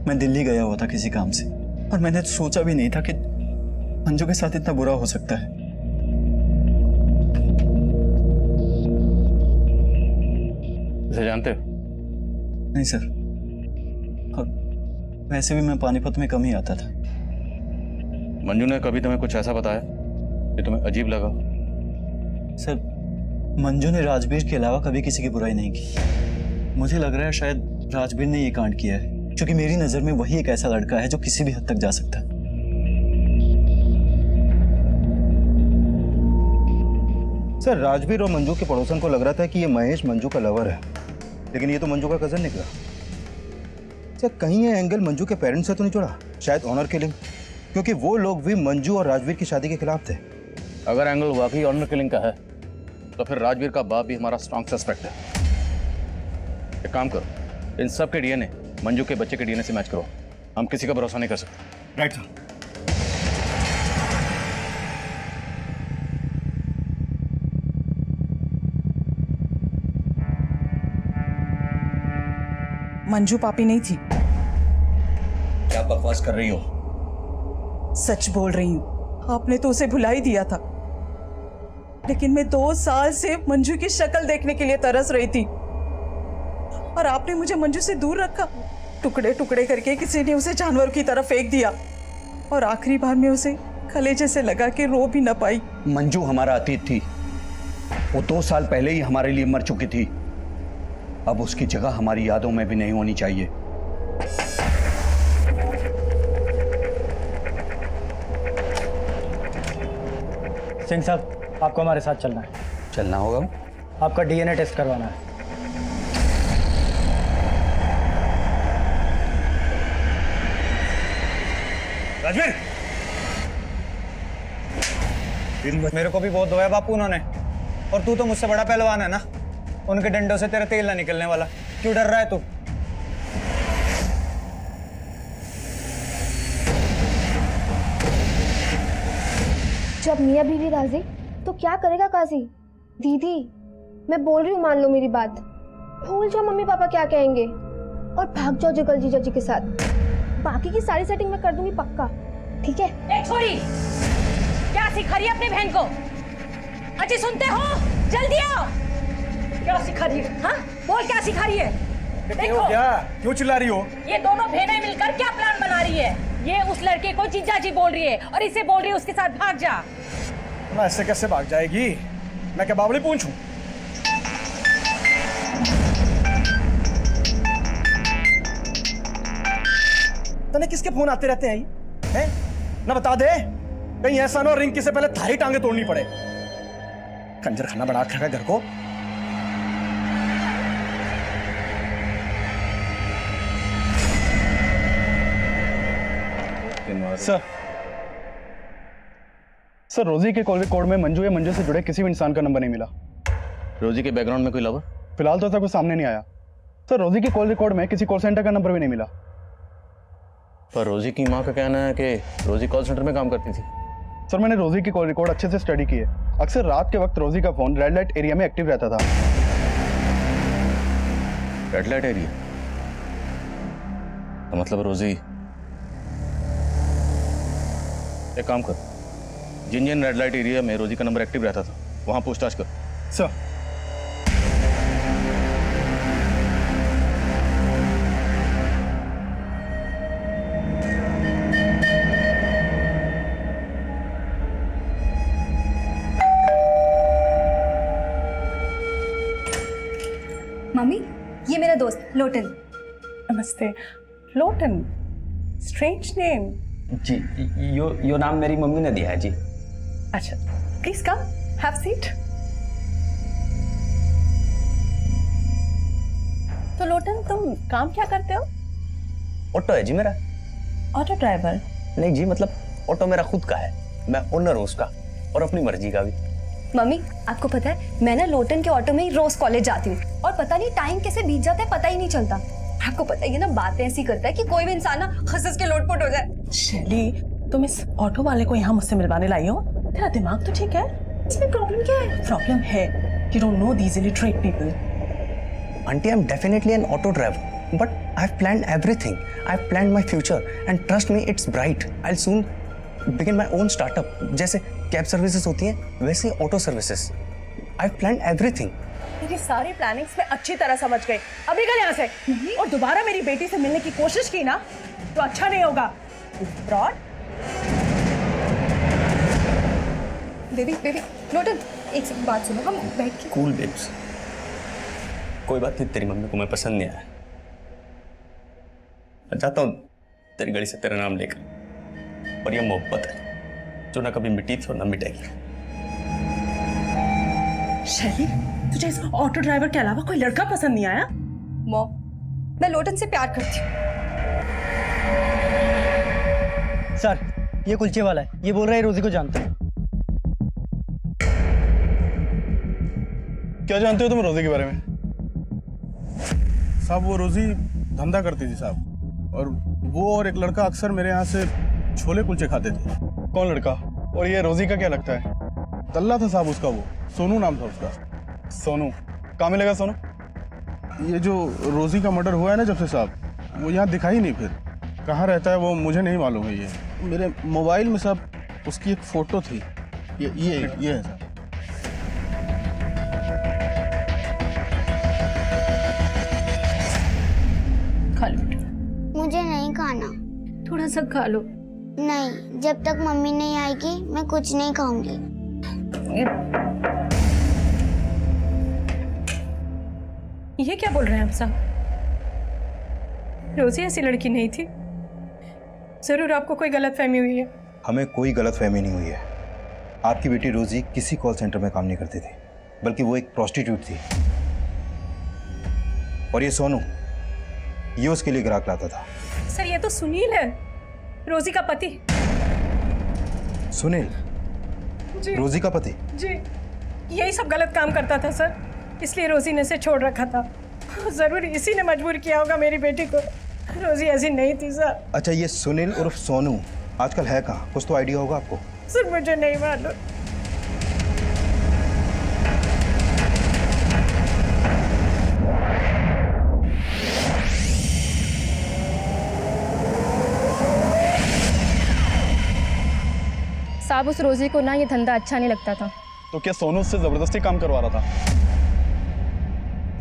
मैं दिल्ली गया हुआ था किसी काम से, और मैंने सोचा भी नहीं था कि मंजू के साथ इतना बुरा हो सकता है। इसे जानते हो? नहीं सर, और वैसे भी मैं पानीपत में कम ही आता था। मंजू ने कभी तुम्हें कुछ ऐसा बताया कि तुम्हें अजीब लगा? सर मंजू ने राजवीर के अलावा कभी किसी की बुराई नहीं की। मुझे लग रहा है शायद राजवीर ने ये कांड किया है, क्योंकि मेरी नजर में वही एक ऐसा लड़का है जो किसी भी हद तक जा सकता है। सर राजवीर और मंजू के पड़ोसन को लग रहा था कि ये महेश मंजू का लवर है, लेकिन ये तो मंजू का कजन निकला। सर कहीं ये एंगल मंजू के पेरेंट्स से तो नहीं जुड़ा? शायद ऑनर किलिंग, क्योंकि वो लोग भी मंजू और राजवीर की शादी के खिलाफ थे। अगर एंगल वाकई ऑनर किलिंग का है तो फिर राजवीर का बाप भी हमारा स्ट्रॉन्ग सस्पेक्ट है। एक काम करो, इन सब के डीएनए मंजू के बच्चे के डीएनए से मैच करो। हम किसी का भरोसा नहीं कर सकते। Right sir. मंजू पापी नहीं थी। क्या बकवास कर रही हो? सच बोल रही हूँ। आपने तो उसे भुला ही दिया था, लेकिन मैं 2 साल से मंजू की शक्ल देखने के लिए तरस रही थी, और आपने मुझे मंजू से दूर रखा। टुकड़े टुकड़े करके किसी ने उसे जानवर की तरफ फेंक दिया, और आखिरी बार में उसे कलेजे से लगा के रो भी न पाई। मंजू हमारा अतीत थी। वो 2 साल पहले ही हमारे लिए मर चुकी थी। अब उसकी जगह हमारी यादों में भी नहीं होनी चाहिए। सिंह साहब आपको हमारे साथ चलना है। चलना होगा? आपका डीएनए टेस्ट करवाना है। राजवीर! मेरे को भी बहुत धोया बापू उन्होंने, और तू तो मुझसे बड़ा पहलवान है ना, उनके डंडों से तेरा तेल ना निकलने वाला। क्यों डर रहा है तू? जब मियाँ बीवी राजी तो क्या करेगा काजी? दीदी मैं बोल रही हूँ, मान लो मेरी बात। भूल जाओ मम्मी पापा क्या कहेंगे और भाग जाओ जगल जीजा जी के साथ। बाकी की सारी सेटिंग मैं कर दूंगी पक्का, ठीक है? ए छोरी, क्या सिखा रही है अपनी बहन को? अजी सुनते हो? जल्दी आओ। क्या सिखा रही है? हाँ बोल, क्या सिखा रही है? देखो क्या, क्यों चिल्ला रही हो? ये दोनों बहनें मिलकर क्या प्लान बना रही है? ये उस लड़के को जीजा जी बोल रही है और इसे बोल रही है उसके साथ भाग जा। मैं ऐसे कैसे भाग जाएगी? मैं क्या बावली पूंछूं? तने किसके फोन आते रहते हैं? हैं? ना बता दे, कहीं ऐसा ना रिंकी से पहले थारी टांगे तोड़नी पड़े। कंजर खाना बना के रखा घर को। सर रोजी के कॉल रिकॉर्ड में मंजू या मंजू से जुड़े किसी भी इंसान का नंबर नहीं मिला। रोजी के बैकग्राउंड में कोई लवर? फिलहाल तो ऐसा कुछ सामने नहीं आया। सर रोजी के कॉल रिकॉर्ड में किसी कॉल सेंटर का नंबर भी नहीं मिला। पर रोजी की माँ का कहना है कि रोजी कॉल सेंटर में काम करती थी। सर मैंने रोजी की कॉल रिकॉर्ड अच्छे से स्टडी की है। अक्सर रात के वक्त रोजी का फोन रेड लाइट एरिया में एक्टिव रहता था। रेड लाइट एरिया तो मतलब रोजी, एक काम कर, जिन जिन रेड लाइट एरिया में रोजी का नंबर एक्टिव रहता था वहां पूछताछ कर। सर मम्मी, ये मेरा दोस्त लोटन। नमस्ते। Lotan, strange name. जी, यो नाम मेरी मम्मी ने दिया है जी। अच्छा, प्लीज कम, हैव सीट। तो लोटन, तुम काम क्या करते हो? ऑटो है जी मेरा। Auto driver? नहीं जी, मतलब ऑटो मेरा खुद का है, मैं ओनर हूँ उसका, और अपनी मर्जी का भी। मम्मी, आपको पता है मैं ना लोटन के ऑटो में ही रोज कॉलेज जाती हूँ और पता नहीं टाइम कैसे बीत जाता है, पता ही नहीं चलता। आपको पता ही है ना, बातें ऐसी करता है कि कोई भी इंसान ना हंस के लोटपोट हो जाए। शैली, तुम इस ऑटो वाले को यहाँ मुझसे मिलवाने लाई हो? तेरा दिमाग तो ठीक है? इसमें प्रॉब्लम क्या है? प्रॉब्लम है, you don't know these illiterate people. Auntie, I'm definitely an auto driver, but I've planned everything. I've planned my future, and trust me, it's bright. I'll soon begin my own startup. जैसे cab services होती हैं, वैसे auto services. I've planned everything. मेरी सारी plannings में अच्छी तरह समझ गई। अभी निकल यहाँ से, और दोबारा मेरी बेटी से मिलने की कोशिश की ना तो अच्छा नहीं होगा। फ्रॉड। बेबी, लोटन, एक सेकंड बात सुनो, हम बैठ के। Cool babes. कोई बात नहीं, तेरी मम्मी को मैं पसंद नहीं आया। मैं चाहता हूँ तेरी गली से तेरा नाम लेकर, और ये मोहब्बत है जो ना कभी मिटी थी और ना मिटेगी। शैली, तुझे इस ऑटो ड्राइवर के अलावा कोई लड़का पसंद नहीं आया? मॉम, मैं लोटन से प्यार करती हूँ। सर, ये कुलचे वाला है, ये बोल रहा है रोजी को जानते हैं। क्या जानते हो तुम रोजी के बारे में? साहब, वो रोजी धंधा करती थी साहब, और वो और एक लड़का अक्सर मेरे यहाँ से छोले कुलचे खाते थे। कौन लड़का? और ये रोजी का क्या लगता है? तल्ला था साहब उसका, वो सोनू नाम था उसका। सोनू? कहाँ मिलेगा सोनू? ये जो रोजी का मर्डर हुआ है ना जब से साहब, वो यहाँ दिखा ही नहीं। फिर कहाँ रहता है वो मुझे नहीं मालूम है। ये मेरे मोबाइल में साहब उसकी एक फोटो थी, ये है साहब। खा लो, मुझे नहीं खाना। थोड़ा सा खा लो। नहीं, जब तक मम्मी नहीं आएगी मैं कुछ नहीं खाऊंगी। ये क्या बोल रहे हैं आप साहब? रोजी ऐसी लड़की नहीं थी। जरूर आपको कोई गलतफहमी हुई है। हमें कोई गलतफहमी नहीं हुई है। आपकी बेटी रोजी किसी कॉल सेंटर में काम नहीं करती थी, बल्कि वो एक प्रोस्टिट्यूट थी। और ये सोनू, ये उसके लिए ग्राहक लाता था। सर, ये तो सुनील है, रोजी का पति। सुनील? जी। रोजी का पति? जी, यही सब गलत काम करता था सर, इसलिए रोजी ने इसे छोड़ रखा था। जरूर इसी ने मजबूर किया होगा मेरी बेटी को। रोजी ऐसी नहीं थी सर। अच्छा, ये सुनील उर्फ सोनू आजकल है कहाँ? कुछ तो आइडिया होगा आपको? सर, मुझे नहीं मालूम। साहब, उस रोजी को ना ये धंधा अच्छा नहीं लगता था। तो क्या सोनू उससे जबरदस्ती काम करवा रहा था?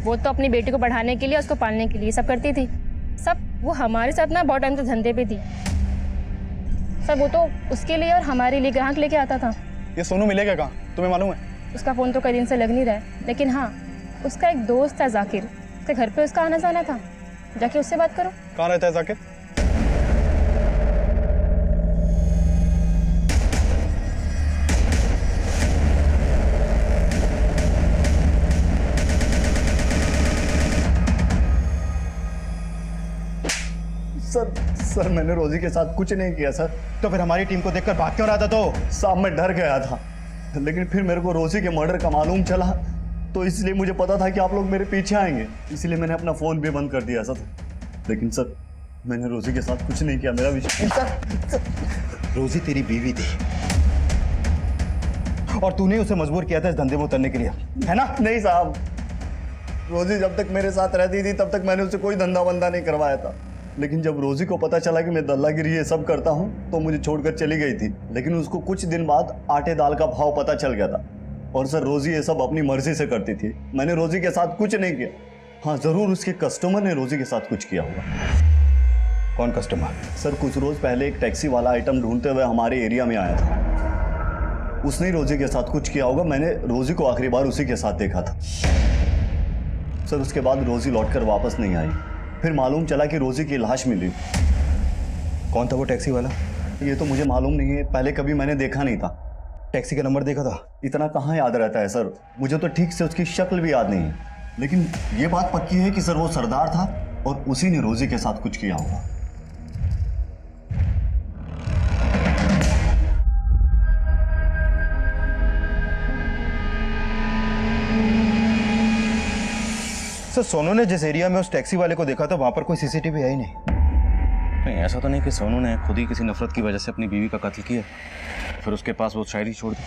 वो तो अपनी बेटी को बढ़ाने के लिए, उसको पालने के लिए सब करती थी। सब वो हमारे साथ ना बहुत टाइम से धंधे पे थी। सब वो तो उसके लिए और हमारे लिए ग्राहक लेके आता था। ये सोनू मिलेगा कहाँ, तुम्हें मालूम है? उसका फ़ोन तो कई दिन से लग नहीं रहा है, लेकिन हाँ, उसका एक दोस्त था जाकिर, उसके घर पे उसका आना जाना था। जाके उससे बात करो। कहाँ रहता है जाकिर? सर, मैंने रोजी के साथ कुछ नहीं किया सर। तो फिर हमारी टीम को देखकर भाग क्यों रहा था? तो साहब, मैं डर गया था, लेकिन फिर मेरे को रोजी के मर्डर का मालूम चला, तो इसलिए मुझे पता था कि आप लोग मेरे पीछे आएंगे, इसलिए मैंने अपना फ़ोन भी बंद कर दिया सर। लेकिन सर, मैंने रोजी के साथ कुछ नहीं किया, मेरा विश्वास। रोजी तेरी बीवी थी और तूने उसे मजबूर किया था इस धंधे में उतरने के लिए, है ना? नहीं साहब, रोजी जब तक मेरे साथ रहती थी तब तक मैंने उसे कोई धंधा वंदा नहीं करवाया था। लेकिन जब रोजी को पता चला कि मैं दल्लागिरी ये सब करता हूँ तो मुझे छोड़कर चली गई थी। लेकिन उसको कुछ दिन बाद आटे दाल का भाव पता चल गया था। और सर, रोजी ये सब अपनी मर्जी से करती थी, मैंने रोजी के साथ कुछ नहीं किया। हाँ, जरूर उसके कस्टमर ने रोजी के साथ कुछ किया होगा। कौन कस्टमर? सर, कुछ रोज पहले एक टैक्सी वाला आइटम ढूंढते हुए हमारे एरिया में आया था। उसने रोजी के साथ कुछ किया होगा। मैंने रोजी को आखिरी बार उसी के साथ देखा था। सर, उसके बाद रोजी लौटकर वापस नहीं आई। फिर मालूम चला कि रोजी की लाश मिली। कौन था वो टैक्सी वाला? ये तो मुझे मालूम नहीं है, पहले कभी मैंने देखा नहीं था। टैक्सी का नंबर देखा था? इतना कहाँ याद रहता है सर, मुझे तो ठीक से उसकी शक्ल भी याद नहीं है। लेकिन ये बात पक्की है कि सर वो सरदार था और उसी ने रोजी के साथ कुछ किया होगा। सर, सोनू ने जिस एरिया में उस टैक्सी वाले को देखा था वहां पर कोई सीसीटीवी है ही नहीं। ऐसा तो नहीं कि सोनू ने खुद ही किसी नफरत की वजह से अपनी बीवी का कत्ल किया फिर उसके पास वो शायरी छोड़ दी।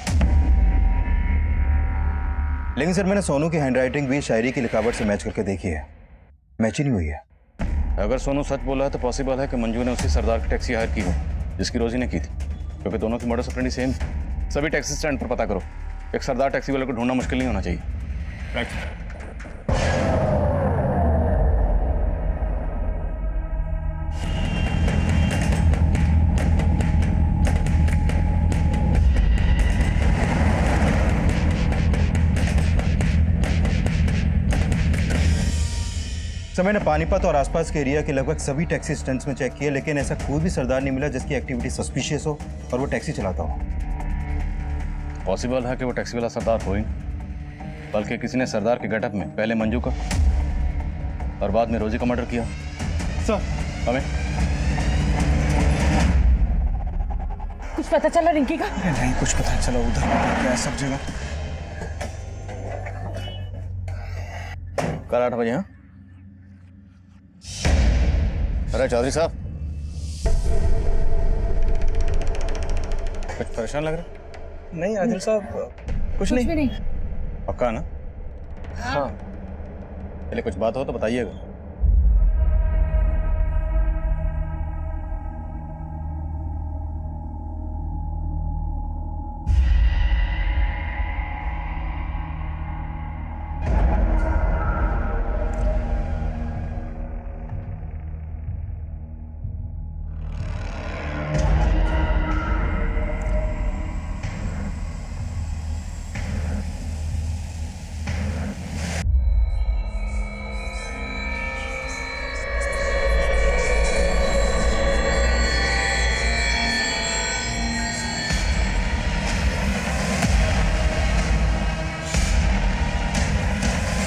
लेकिन सर, मैंने सोनू की हैंडराइटिंग भी शायरी की लिखावट से मैच करके देखी है, मैच ही नहीं हुई है। अगर सोनू सच बोला है तो पॉसिबल है कि मंजू ने उसी सरदार की टैक्सी हायर की हो जिसकी रोजी ने की थी, क्योंकि दोनों की मॉडस ऑपरेंडी सेम। सभी टैक्सी स्टैंड पर पता करो, एक सरदार टैक्सी वाले को ढूंढना मुश्किल नहीं होना चाहिए। राइट। सर, मैंने पानीपत और आसपास के एरिया के लगभग सभी टैक्सी स्टैंड्स में चेक किया, लेकिन ऐसा कोई भी सरदार नहीं मिला जिसकी एक्टिविटी सस्पिशियस हो और वो टैक्सी चलाता हो। पॉसिबल है कि वो टैक्सी वाला सरदार हो ही नहीं, बल्कि किसी ने सरदार के गेटअप में पहले मंजू का और बाद में रोजी का मर्डर किया। सर, हमें कुछ पता चला रिंकी का? नहीं कुछ पता चला, उधर क्या सब जगह। कल 8 बजे। हाँ, अरे चौधरी साहब, कुछ परेशान लग रहा? नहीं आदिल साहब, कुछ भी नहीं। पक्का ना? हाँ। पहले कुछ बात हो तो बताइएगा।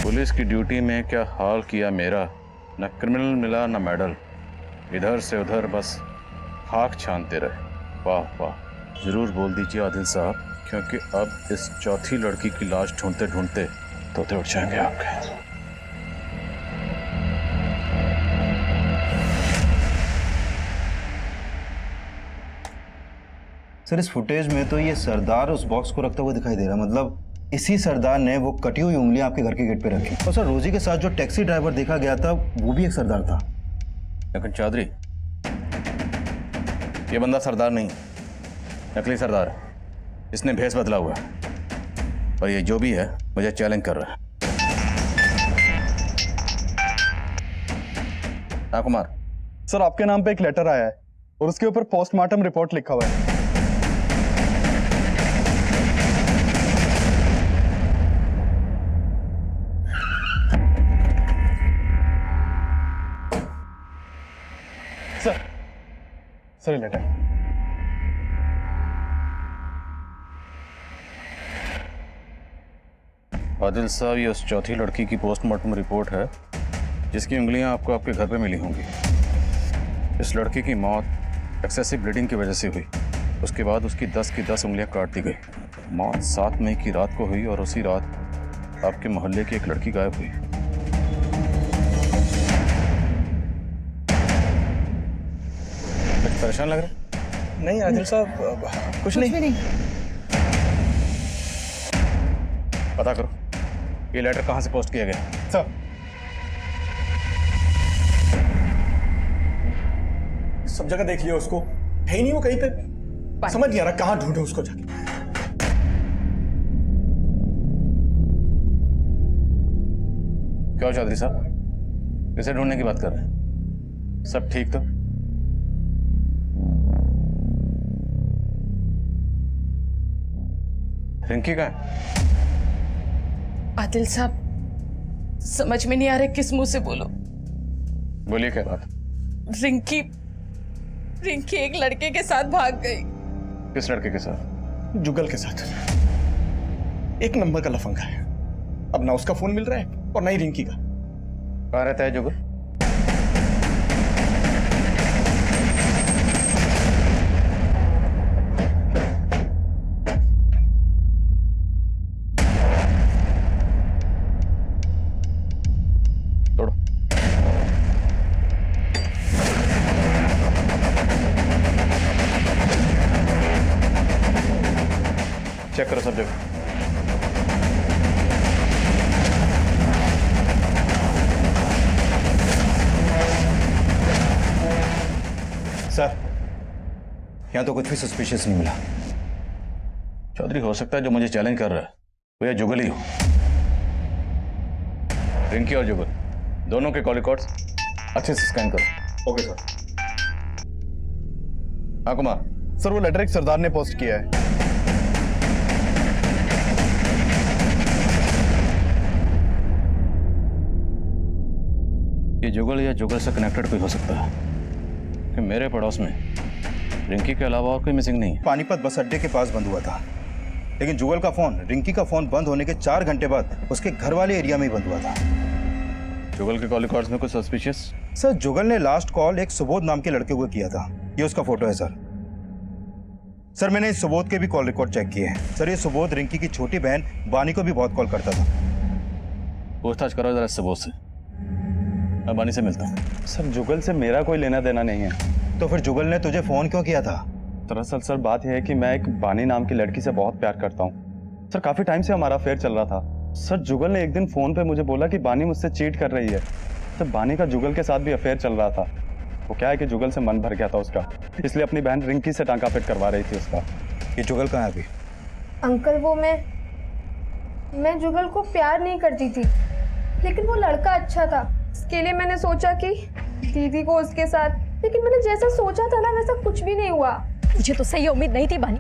पुलिस की ड्यूटी में क्या हाल किया मेरा, न क्रिमिनल मिला न मेडल, इधर से उधर बस खाक छानते रहे। वाह वाह, जरूर बोल दीजिए आदिल साहब, क्योंकि अब इस चौथी लड़की की लाश ढूंढते ढूंढते तोते उठ जाएंगे आपके। सर, इस फुटेज में तो ये सरदार उस बॉक्स को रखता हुआ दिखाई दे रहा है, मतलब इसी सरदार ने वो कटी हुई उंगलियां आपके घर के गेट पे रखी। और सर, रोजी के साथ जो टैक्सी ड्राइवर देखा गया था वो भी एक सरदार था। लेकिन चौधरी, ये बंदा सरदार नहीं, नकली सरदार है। इसने भेष बदला हुआ है और ये जो भी है मुझे चैलेंज कर रहा है। हाँ कुमार। सर, आपके नाम पे एक लेटर आया है और उसके ऊपर पोस्टमार्टम रिपोर्ट लिखा हुआ है। Sir, letter. आदिल साहब, ये उस चौथी लड़की की पोस्टमार्टम रिपोर्ट है जिसकी उंगलियां आपको आपके घर पे मिली होंगी। इस लड़की की मौत एक्सेसिव ब्लीडिंग की वजह से हुई। उसके बाद उसकी 10 की 10 उंगलियां काट दी गई। मौत 7 मई की रात को हुई और उसी रात आपके मोहल्ले की एक लड़की गायब हुई। परेशान लग रहा है? नहीं आदिल साहब, कुछ नहीं। पता करो ये लेटर कहाँ से पोस्ट किया गया। सर, सब जगह देख लिया उसको, है ही नहीं वो कहीं पे। समझ नहीं आ रहा कहाँ ढूंढे उसको जाके। क्यों चौधरी साहब, किसे ढूंढने की बात कर रहे हैं? सब ठीक तो? रिंकी कहाँ है? आदिल साहब, समझ में नहीं आ रहा किस मुंह से बोलो। बोलिए क्या बात? रिंकी एक लड़के के साथ भाग गई। किस लड़के के साथ? जुगल के साथ। एक नंबर का लफंगा है। अब ना उसका फोन मिल रहा है और ना ही रिंकी का। कहाँ रहता है जुगल? तोड़ो। चेक करो सब जगह। सर, यहाँ तो कुछ भी सस्पिशियस नहीं मिला। चौधरी, हो सकता है जो मुझे चैलेंज कर रहा है वो या जुगल ही हो। रिंकी और जुगल दोनों के कॉल रिकॉर्ड्स अच्छे से स्कैन करो। Okay sir. हाँ कुमार। सर, वो लेटर एक सरदार ने पोस्ट किया है। ये जुगल या जुगल से कनेक्टेड कोई हो सकता है कि मेरे पड़ोस में रिंकी के अलावा और कोई मिसिंग नहीं है। पानीपत बस अड्डे के पास बंद हुआ था, लेकिन जुगल का फोन, रिंकी का फोन बंद होने के 4 घंटे बाद उसके घर वाले एरिया में ही बंद हुआ था। जुगल के कॉल रिकॉर्ड्स में कुछ सस्पिशियस? सर, जुगल ने लास्ट कॉल एक सुबोध नाम के लड़के को किया था। ये उसका फोटो है सर। सर, मैंने इस सुबोध के भी कॉल रिकॉर्ड चेक किए हैं। सर, ये सुबोध रिंकी की छोटी बहन बानी को भी बहुत कॉल करता था। पूछताछ करो जरा सुबोध से। मैं बानी से मिलता हूँ। सर, जुगल से मेरा कोई लेना देना नहीं है। तो फिर जुगल ने तुझे फोन क्यों किया था? दरअसल सर, बात यह है कि मैं एक बानी नाम की लड़की से बहुत प्यार करता हूँ। सर, काफी टाइम से हमारा अफेयर चल रहा था। सर, जुगल ने एक दिन फोन पे मुझे बोला कि बानी मुझसे चीट कर रही है। सर, बानी का जुगल के साथ भी अफेयर चल रहा था। वो क्या है कि जुगल से मन भर गया था उसका, इसलिए अपनी बहन रिंकी से टांका पेट करवा रही थी उसका। ये जुगल कहाँ है अभी? अंकल, वो मैं जुगल को प्यार नहीं करती थी, लेकिन वो लड़का अच्छा था। इसके लिए मैंने सोचा कि दीदी को उसके साथ, लेकिन मैंने जैसा सोचा था ना वैसा कुछ भी नहीं हुआ। मुझे तो सही उम्मीद नहीं थी बानी।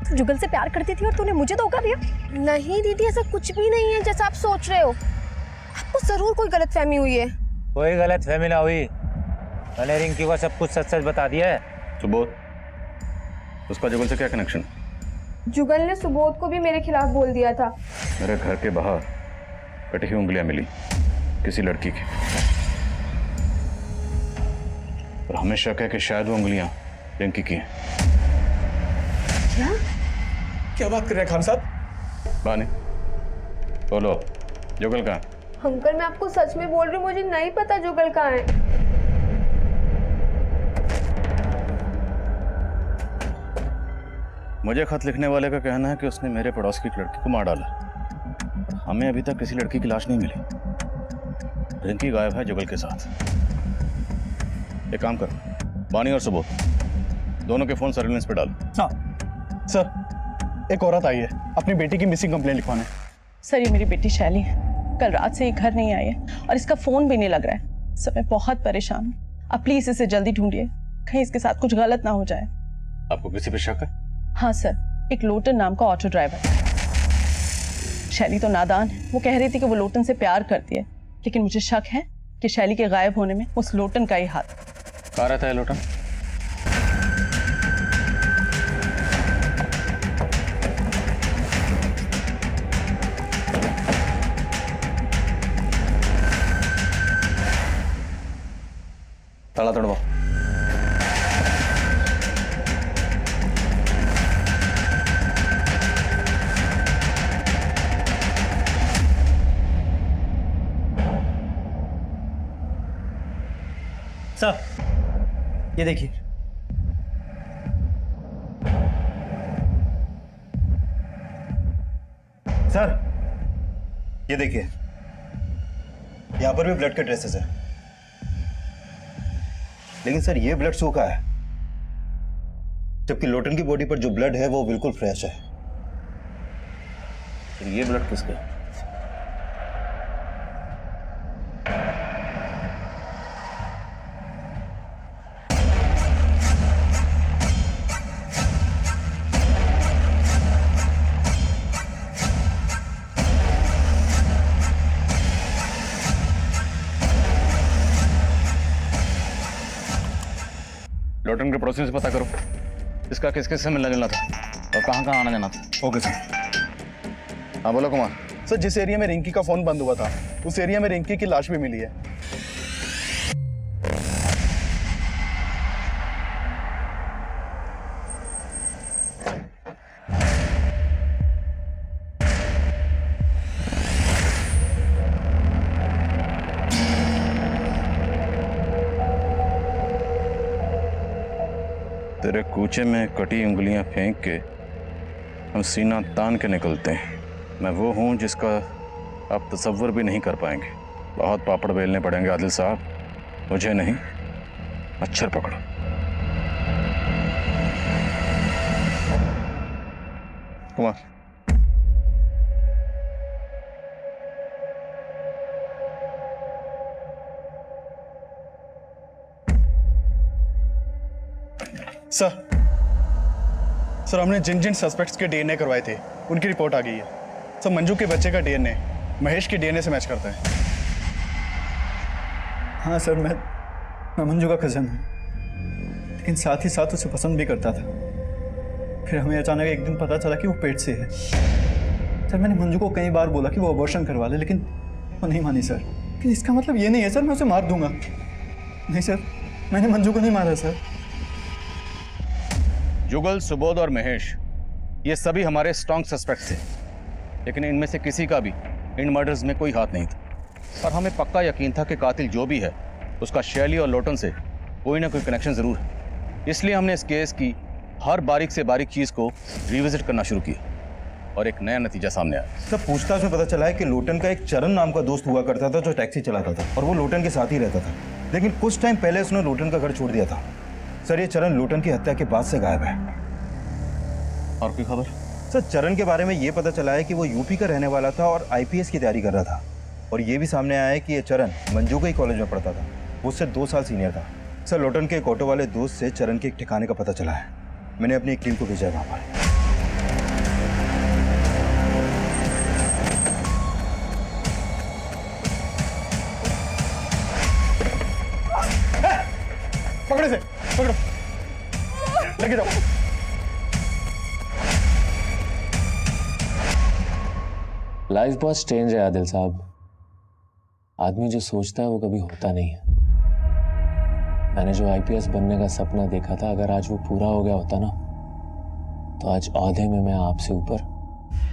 तू जुगल से प्यार करती थी और तूने मुझे धोखा दिया। नहीं दीदी, ऐसा कुछ भी नहीं है जैसा आप सोच रहे हो। आपको जरूर कोई गलतफहमी हुई है। कोई गलतफहमी ना हुई। मैंने रिंकी को सब कुछ सच सच बता दिया है। सुबोध, उसका जुगल से क्या कनेक्शन? जुगल ने सुबोध को भी मेरे खिलाफ बोल दिया था। मेरे घर के बाहर कटी हुई उंगलियां मिली किसी लड़की की, और हमें शक है कि शायद वो उंगलियां रिंकी की हैं। क्या बात कर रहे हैं खान साहब? बानी, बोलो, जुगल कहाँ है? अंकल, मैं आपको सच में बोल रही हूँ, मुझे नहीं पता जुगल कहाँ है। मुझे खत लिखने वाले का कहना है कि उसने मेरे पड़ोस की एक लड़की को मार डाला। हमें अभी तक किसी लड़की की लाश नहीं मिली। रिंकी गायब है जुगल के साथ। एक काम कर, बानी और सुबोध दोनों के फोन सर्विलेंस पे डाल। हाँ सर, एक औरत आई है अपनी बेटी की मिसिंग कंप्लेंट लिखवाने। सर, ये मेरी बेटी शैली है। कल रात से ये घर नहीं आई है और इसका फोन भी नहीं लग रहा है। सर, मैं बहुत परेशान हूँ। आप प्लीज इसे जल्दी ढूंढिए, कहीं इसके साथ कुछ गलत ना हो जाए। आपको किसी पे शक है? हाँ सर, एक लोटन नाम का ऑटो ड्राइवर। शैली तो नादान है, वो कह रही थी कि वो लोटन से प्यार करती है, लेकिन मुझे शक है कि शैली के गायब होने में उस लोटन का ही हाथ। कहाँ रहता है लोटन? ताला तोड़वाओ। सर, ये देखिए, सर ये देखिए, यहाँ पर भी ब्लड के ट्रेसेस है, लेकिन सर ये ब्लड सूखा है, जबकि लोटन की बॉडी पर जो ब्लड है वो बिल्कुल फ्रेश है। फिर ये ब्लड किसका है? लोटन के पड़ोसियों से पता करो इसका किस किस से मिलना जुलना था और कहाँ कहाँ आना जाना था। Okay sir. हाँ बोलो कुमार। सर जिस एरिया में रिंकी का फोन बंद हुआ था उस एरिया में रिंकी की लाश भी मिली है। तेरे कूचे में कटी उंगलियां फेंक के हम सीना तान के निकलते हैं। मैं वो हूं जिसका आप तसव्वुर भी नहीं कर पाएंगे। बहुत पापड़ बेलने पड़ेंगे आदिल साहब, मुझे नहीं, मच्छर पकड़ो। कुमार सर हमने जिन जिन सस्पेक्ट्स के डीएनए करवाए थे उनकी रिपोर्ट आ गई है। सर मंजू के बच्चे का डीएनए महेश के डीएनए से मैच करता है। हाँ सर, मैं मंजू का कज़न हूँ, लेकिन साथ ही साथ उसे पसंद भी करता था। फिर हमें अचानक एक दिन पता चला कि वो पेट से है। सर मैंने मंजू को कई बार बोला कि वो अबॉर्शन करवा ले, लेकिन वो नहीं मानी सर। लेकिन इसका मतलब ये नहीं है सर मैं उसे मार दूंगा। नहीं सर, मैंने मंजू को नहीं मारा सर। जुगल, सुबोध और महेश ये सभी हमारे स्ट्रॉन्ग सस्पेक्ट्स थे, लेकिन इनमें से किसी का भी इन मर्डर्स में कोई हाथ नहीं था। और हमें पक्का यकीन था कि कातिल जो भी है उसका शैली और लोटन से कोई ना कोई कनेक्शन जरूर है। इसलिए हमने इस केस की हर बारीक से बारीक चीज को रिविजिट करना शुरू किया और एक नया नतीजा सामने आया। सब पूछताछ में पता चला है कि लोटन का एक चरण नाम का दोस्त हुआ करता था जो टैक्सी चलाता था और वो लोटन के साथ ही रहता था, लेकिन कुछ टाइम पहले उसने लोटन का घर छोड़ दिया था। सर ये चरण लोटन की हत्या के बाद से गायब है। और कोई खबर? सर चरण के बारे में ये पता चला है कि वो यूपी का रहने वाला था और आईपीएस की तैयारी कर रहा था। और ये भी सामने आया है कि ये चरण मंजू के ही कॉलेज में पढ़ता था, वो उससे 2 साल सीनियर था। सर लोटन के एक ऑटो वाले दोस्त से चरण के एक ठिकाने का पता चला है। मैंने अपनी एक टीम को भेजा है वहाँ पर। पकड़े से पकड़ो, लेके जाओ। लाइफ बहुत स्ट्रेंज है आदिल साहब। आदमी जो सोचता है वो कभी होता नहीं है। मैंने जो आईपीएस बनने का सपना देखा था, अगर आज वो पूरा हो गया होता ना, तो आज औहदे में मैं आपसे ऊपर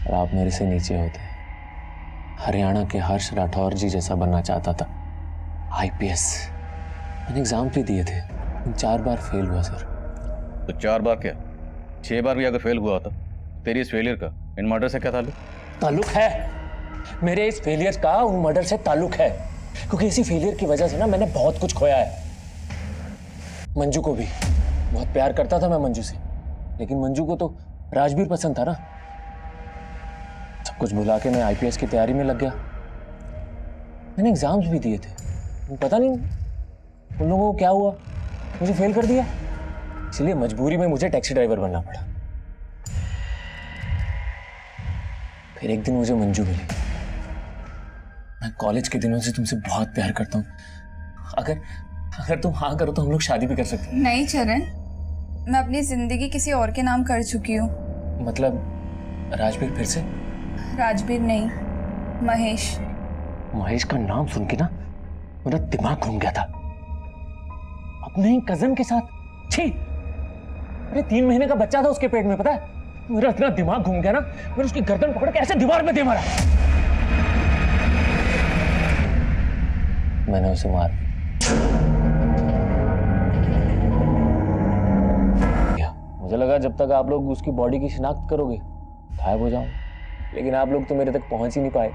और आप मेरे से नीचे होते। हरियाणा के हर्ष राठौर जी जैसा बनना चाहता था। आईपीएस मैंने एग्जाम भी दिए थे, 4 बार फेल हुआ सर। तो 4 बार क्या, 6 बार भी अगर फेल हुआ होता, तेरी इस फेलियर का इन मर्डर से क्या ताल्लुक है? मेरे इस फेलियर का उन मर्डर से ताल्लुक है, क्योंकि इसी फेलियर की वजह से ना मैंने बहुत कुछ खोया है। मंजू को भी बहुत प्यार करता था मैं मंजू से, लेकिन मंजू को तो राजवीर पसंद था ना। सब कुछ भुला के मैं आईपीएस की तैयारी में लग गया। मैंने एग्जाम्स भी दिए थे, पता नहीं उन लोगों को क्या हुआ, मुझे फेल कर दिया। इसलिए मजबूरी में मुझे टैक्सी ड्राइवर बनना पड़ा। फिर एक दिन मुझे मंजू मिली। मैं कॉलेज के दिनों से तुमसे बहुत प्यार करता हूँ। अगर तुम हाँ करो तो हम लोग शादी भी कर सकते हैं। नहीं चरण, मैं अपनी जिंदगी किसी और के नाम कर चुकी हूँ। मतलब राजवीर फिर से? राजवीर नहीं, महेश। महेश का नाम सुन के ना मेरा दिमाग घूम गया था। अपने ही कजन के साथ, छी! अरे 3 महीने का बच्चा था उसके पेट में, पता है? मेरा इतना दिमाग घूम गया ना, मैंने उसकी गर्दन पकड़ के ऐसे दीवार में दे मारा। मैंने उसे मार दिया। मुझे लगा जब तक आप लोग उसकी बॉडी की शिनाख्त करोगे गायब हो जाऊं, लेकिन आप लोग तो मेरे तक पहुंच ही नहीं पाए।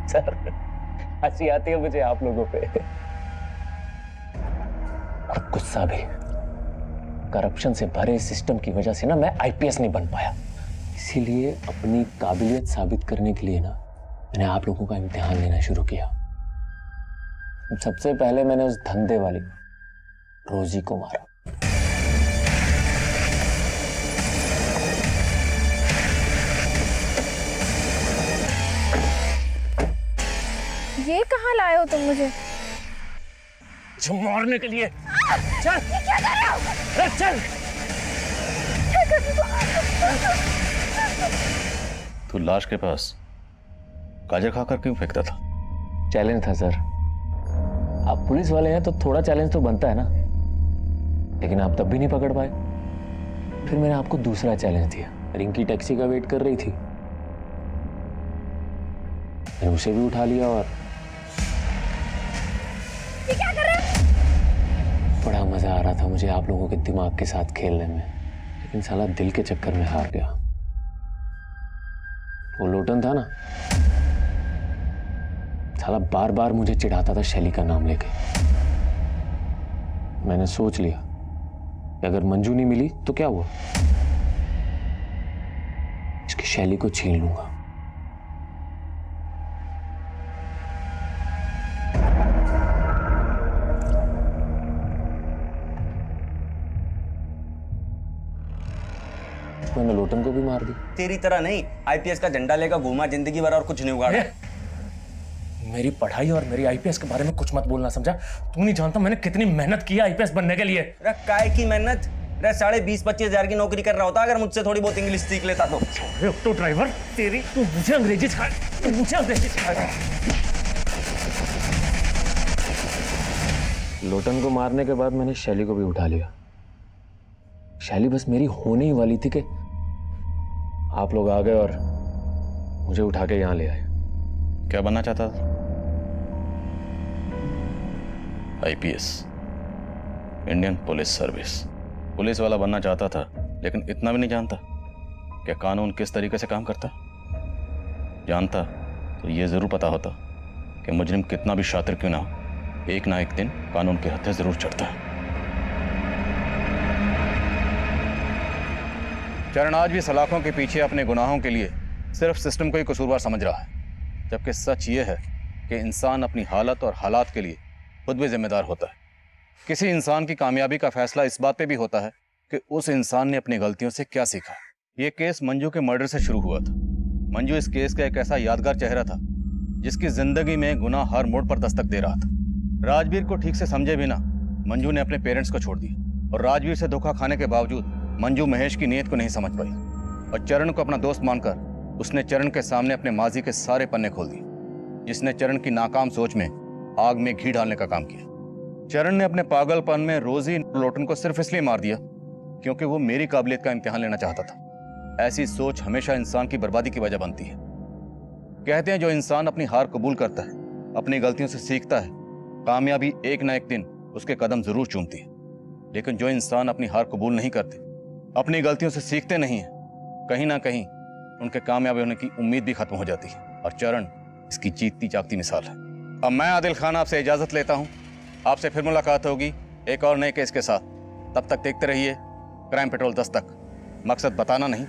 सर हंसी आती है मुझे आप लोगों पे, और गुस्सा भी। करप्शन से भरे इस सिस्टम की वजह से ना मैं आईपीएस नहीं बन पाया। इसीलिए अपनी काबिलियत साबित करने के लिए ना मैंने आप लोगों का इम्तिहान लेना शुरू किया। सबसे पहले मैंने उस धंधे वाली रोजी को मारा। ये कहाँ लाए हो तुम मुझे? जो मारने के लिए। चल ये क्या कर रहे हो? चल। क्या कर रहे हो? तू लाश के पास गाजर खाकर क्यों फेंकता था? चैलेंज था सर। आप पुलिस वाले हैं तो थोड़ा चैलेंज तो बनता है ना, लेकिन आप तब भी नहीं पकड़ पाए। फिर मैंने आपको दूसरा चैलेंज दिया। रिंकी टैक्सी का वेट कर रही थी, मैंने उसे भी उठा लिया और ये क्या कर रहे हो? बड़ा मजा आ रहा था मुझे आप लोगों के दिमाग के साथ खेलने में, लेकिन साला दिल के चक्कर में हार गया। वो लोटन था ना, साला बार बार मुझे चिढ़ाता था शैली का नाम लेके। मैंने सोच लिया कि अगर मंजू नहीं मिली तो क्या हुआ, इसकी शैली को छीन लूंगा। मैंने लोटन को भी मार दी। तेरी तरह नहीं, आईपीएस का झंडा लेकर घूमा जिंदगी भर और कुछ नहीं उगाड़ा। मेरी पढ़ाई और मेरी आईपीएस के बारे में कुछ मत बोलना, समझा? तू नहीं जानता मैंने कितनी मेहनत की है आईपीएस बनने के लिए। काय की मेहनत? 20-25 हजार की नौकरी कर रहा होता अगर मुझसे थोड़ी बहुत इंग्लिश सीख लेता तो। ऑटो ड्राइवर तेरी, तू मुझे अंग्रेजी सिखा, तू मुझे अंग्रेजी सिखाएगा। लोटन को मारने के बाद मैंने शैली को भी उठा लिया। शैली बस मेरी होने ही वाली थी कि आप लोग आ गए और मुझे उठा के यहां ले आए। क्या बनना चाहता था? IPS, Indian police service. Police वाला बनना चाहता था, लेकिन इतना भी नहीं जानता कि कानून किस तरीके से काम करता। जानता तो ये जरूर पता होता कि मुजरिम कितना भी शातिर क्यों ना हो, एक ना एक दिन कानून के हत्थे जरूर चढ़ता है। चरण आज भी सलाखों के पीछे अपने गुनाहों के लिए सिर्फ सिस्टम को ही कसूरवार समझ रहा है, जबकि सच ये है कि इंसान अपनी हालत और हालात के लिए खुद भी जिम्मेदार होता है। किसी इंसान की कामयाबी का फैसला इस बात पे भी होता है कि उस इंसान ने अपनी गलतियों से क्या सीखा। ये केस मंजू के मर्डर से शुरू हुआ था। मंजू इस केस का एक ऐसा यादगार चेहरा था जिसकी जिंदगी में गुनाह हर मोड़ पर दस्तक दे रहा था। राजवीर को ठीक से समझे बिना मंजू ने अपने पेरेंट्स को छोड़ दिया, और राजवीर से धोखा खाने के बावजूद मंजू महेश की नीयत को नहीं समझ पाई, और चरण को अपना दोस्त मानकर उसने चरण के सामने अपने माजी के सारे पन्ने खोल दिए, जिसने चरण की नाकाम सोच में आग में घी डालने का काम किया। चरण ने अपने पागलपन में रोजी लोटन को सिर्फ इसलिए मार दिया क्योंकि वो मेरी काबिलियत का इम्तिहान लेना चाहता था। ऐसी सोच हमेशा इंसान की बर्बादी की वजह बनती है। कहते हैं जो इंसान अपनी हार कबूल करता है, अपनी गलतियों से सीखता है, कामयाबी एक ना एक दिन उसके कदम जरूर चूमती है। लेकिन जो इंसान अपनी हार कबूल नहीं करते, अपनी गलतियों से सीखते नहीं है, कहीं ना कहीं उनके कामयाब होने की उम्मीद भी खत्म हो जाती है। और चरण इसकी जीतती जागती मिसाल है। अब मैं आदिल खान आपसे इजाजत लेता हूं। आपसे फिर मुलाकात होगी एक और नए केस के साथ। तब तक देखते रहिए क्राइम पेट्रोल दस्तक। मकसद बताना नहीं,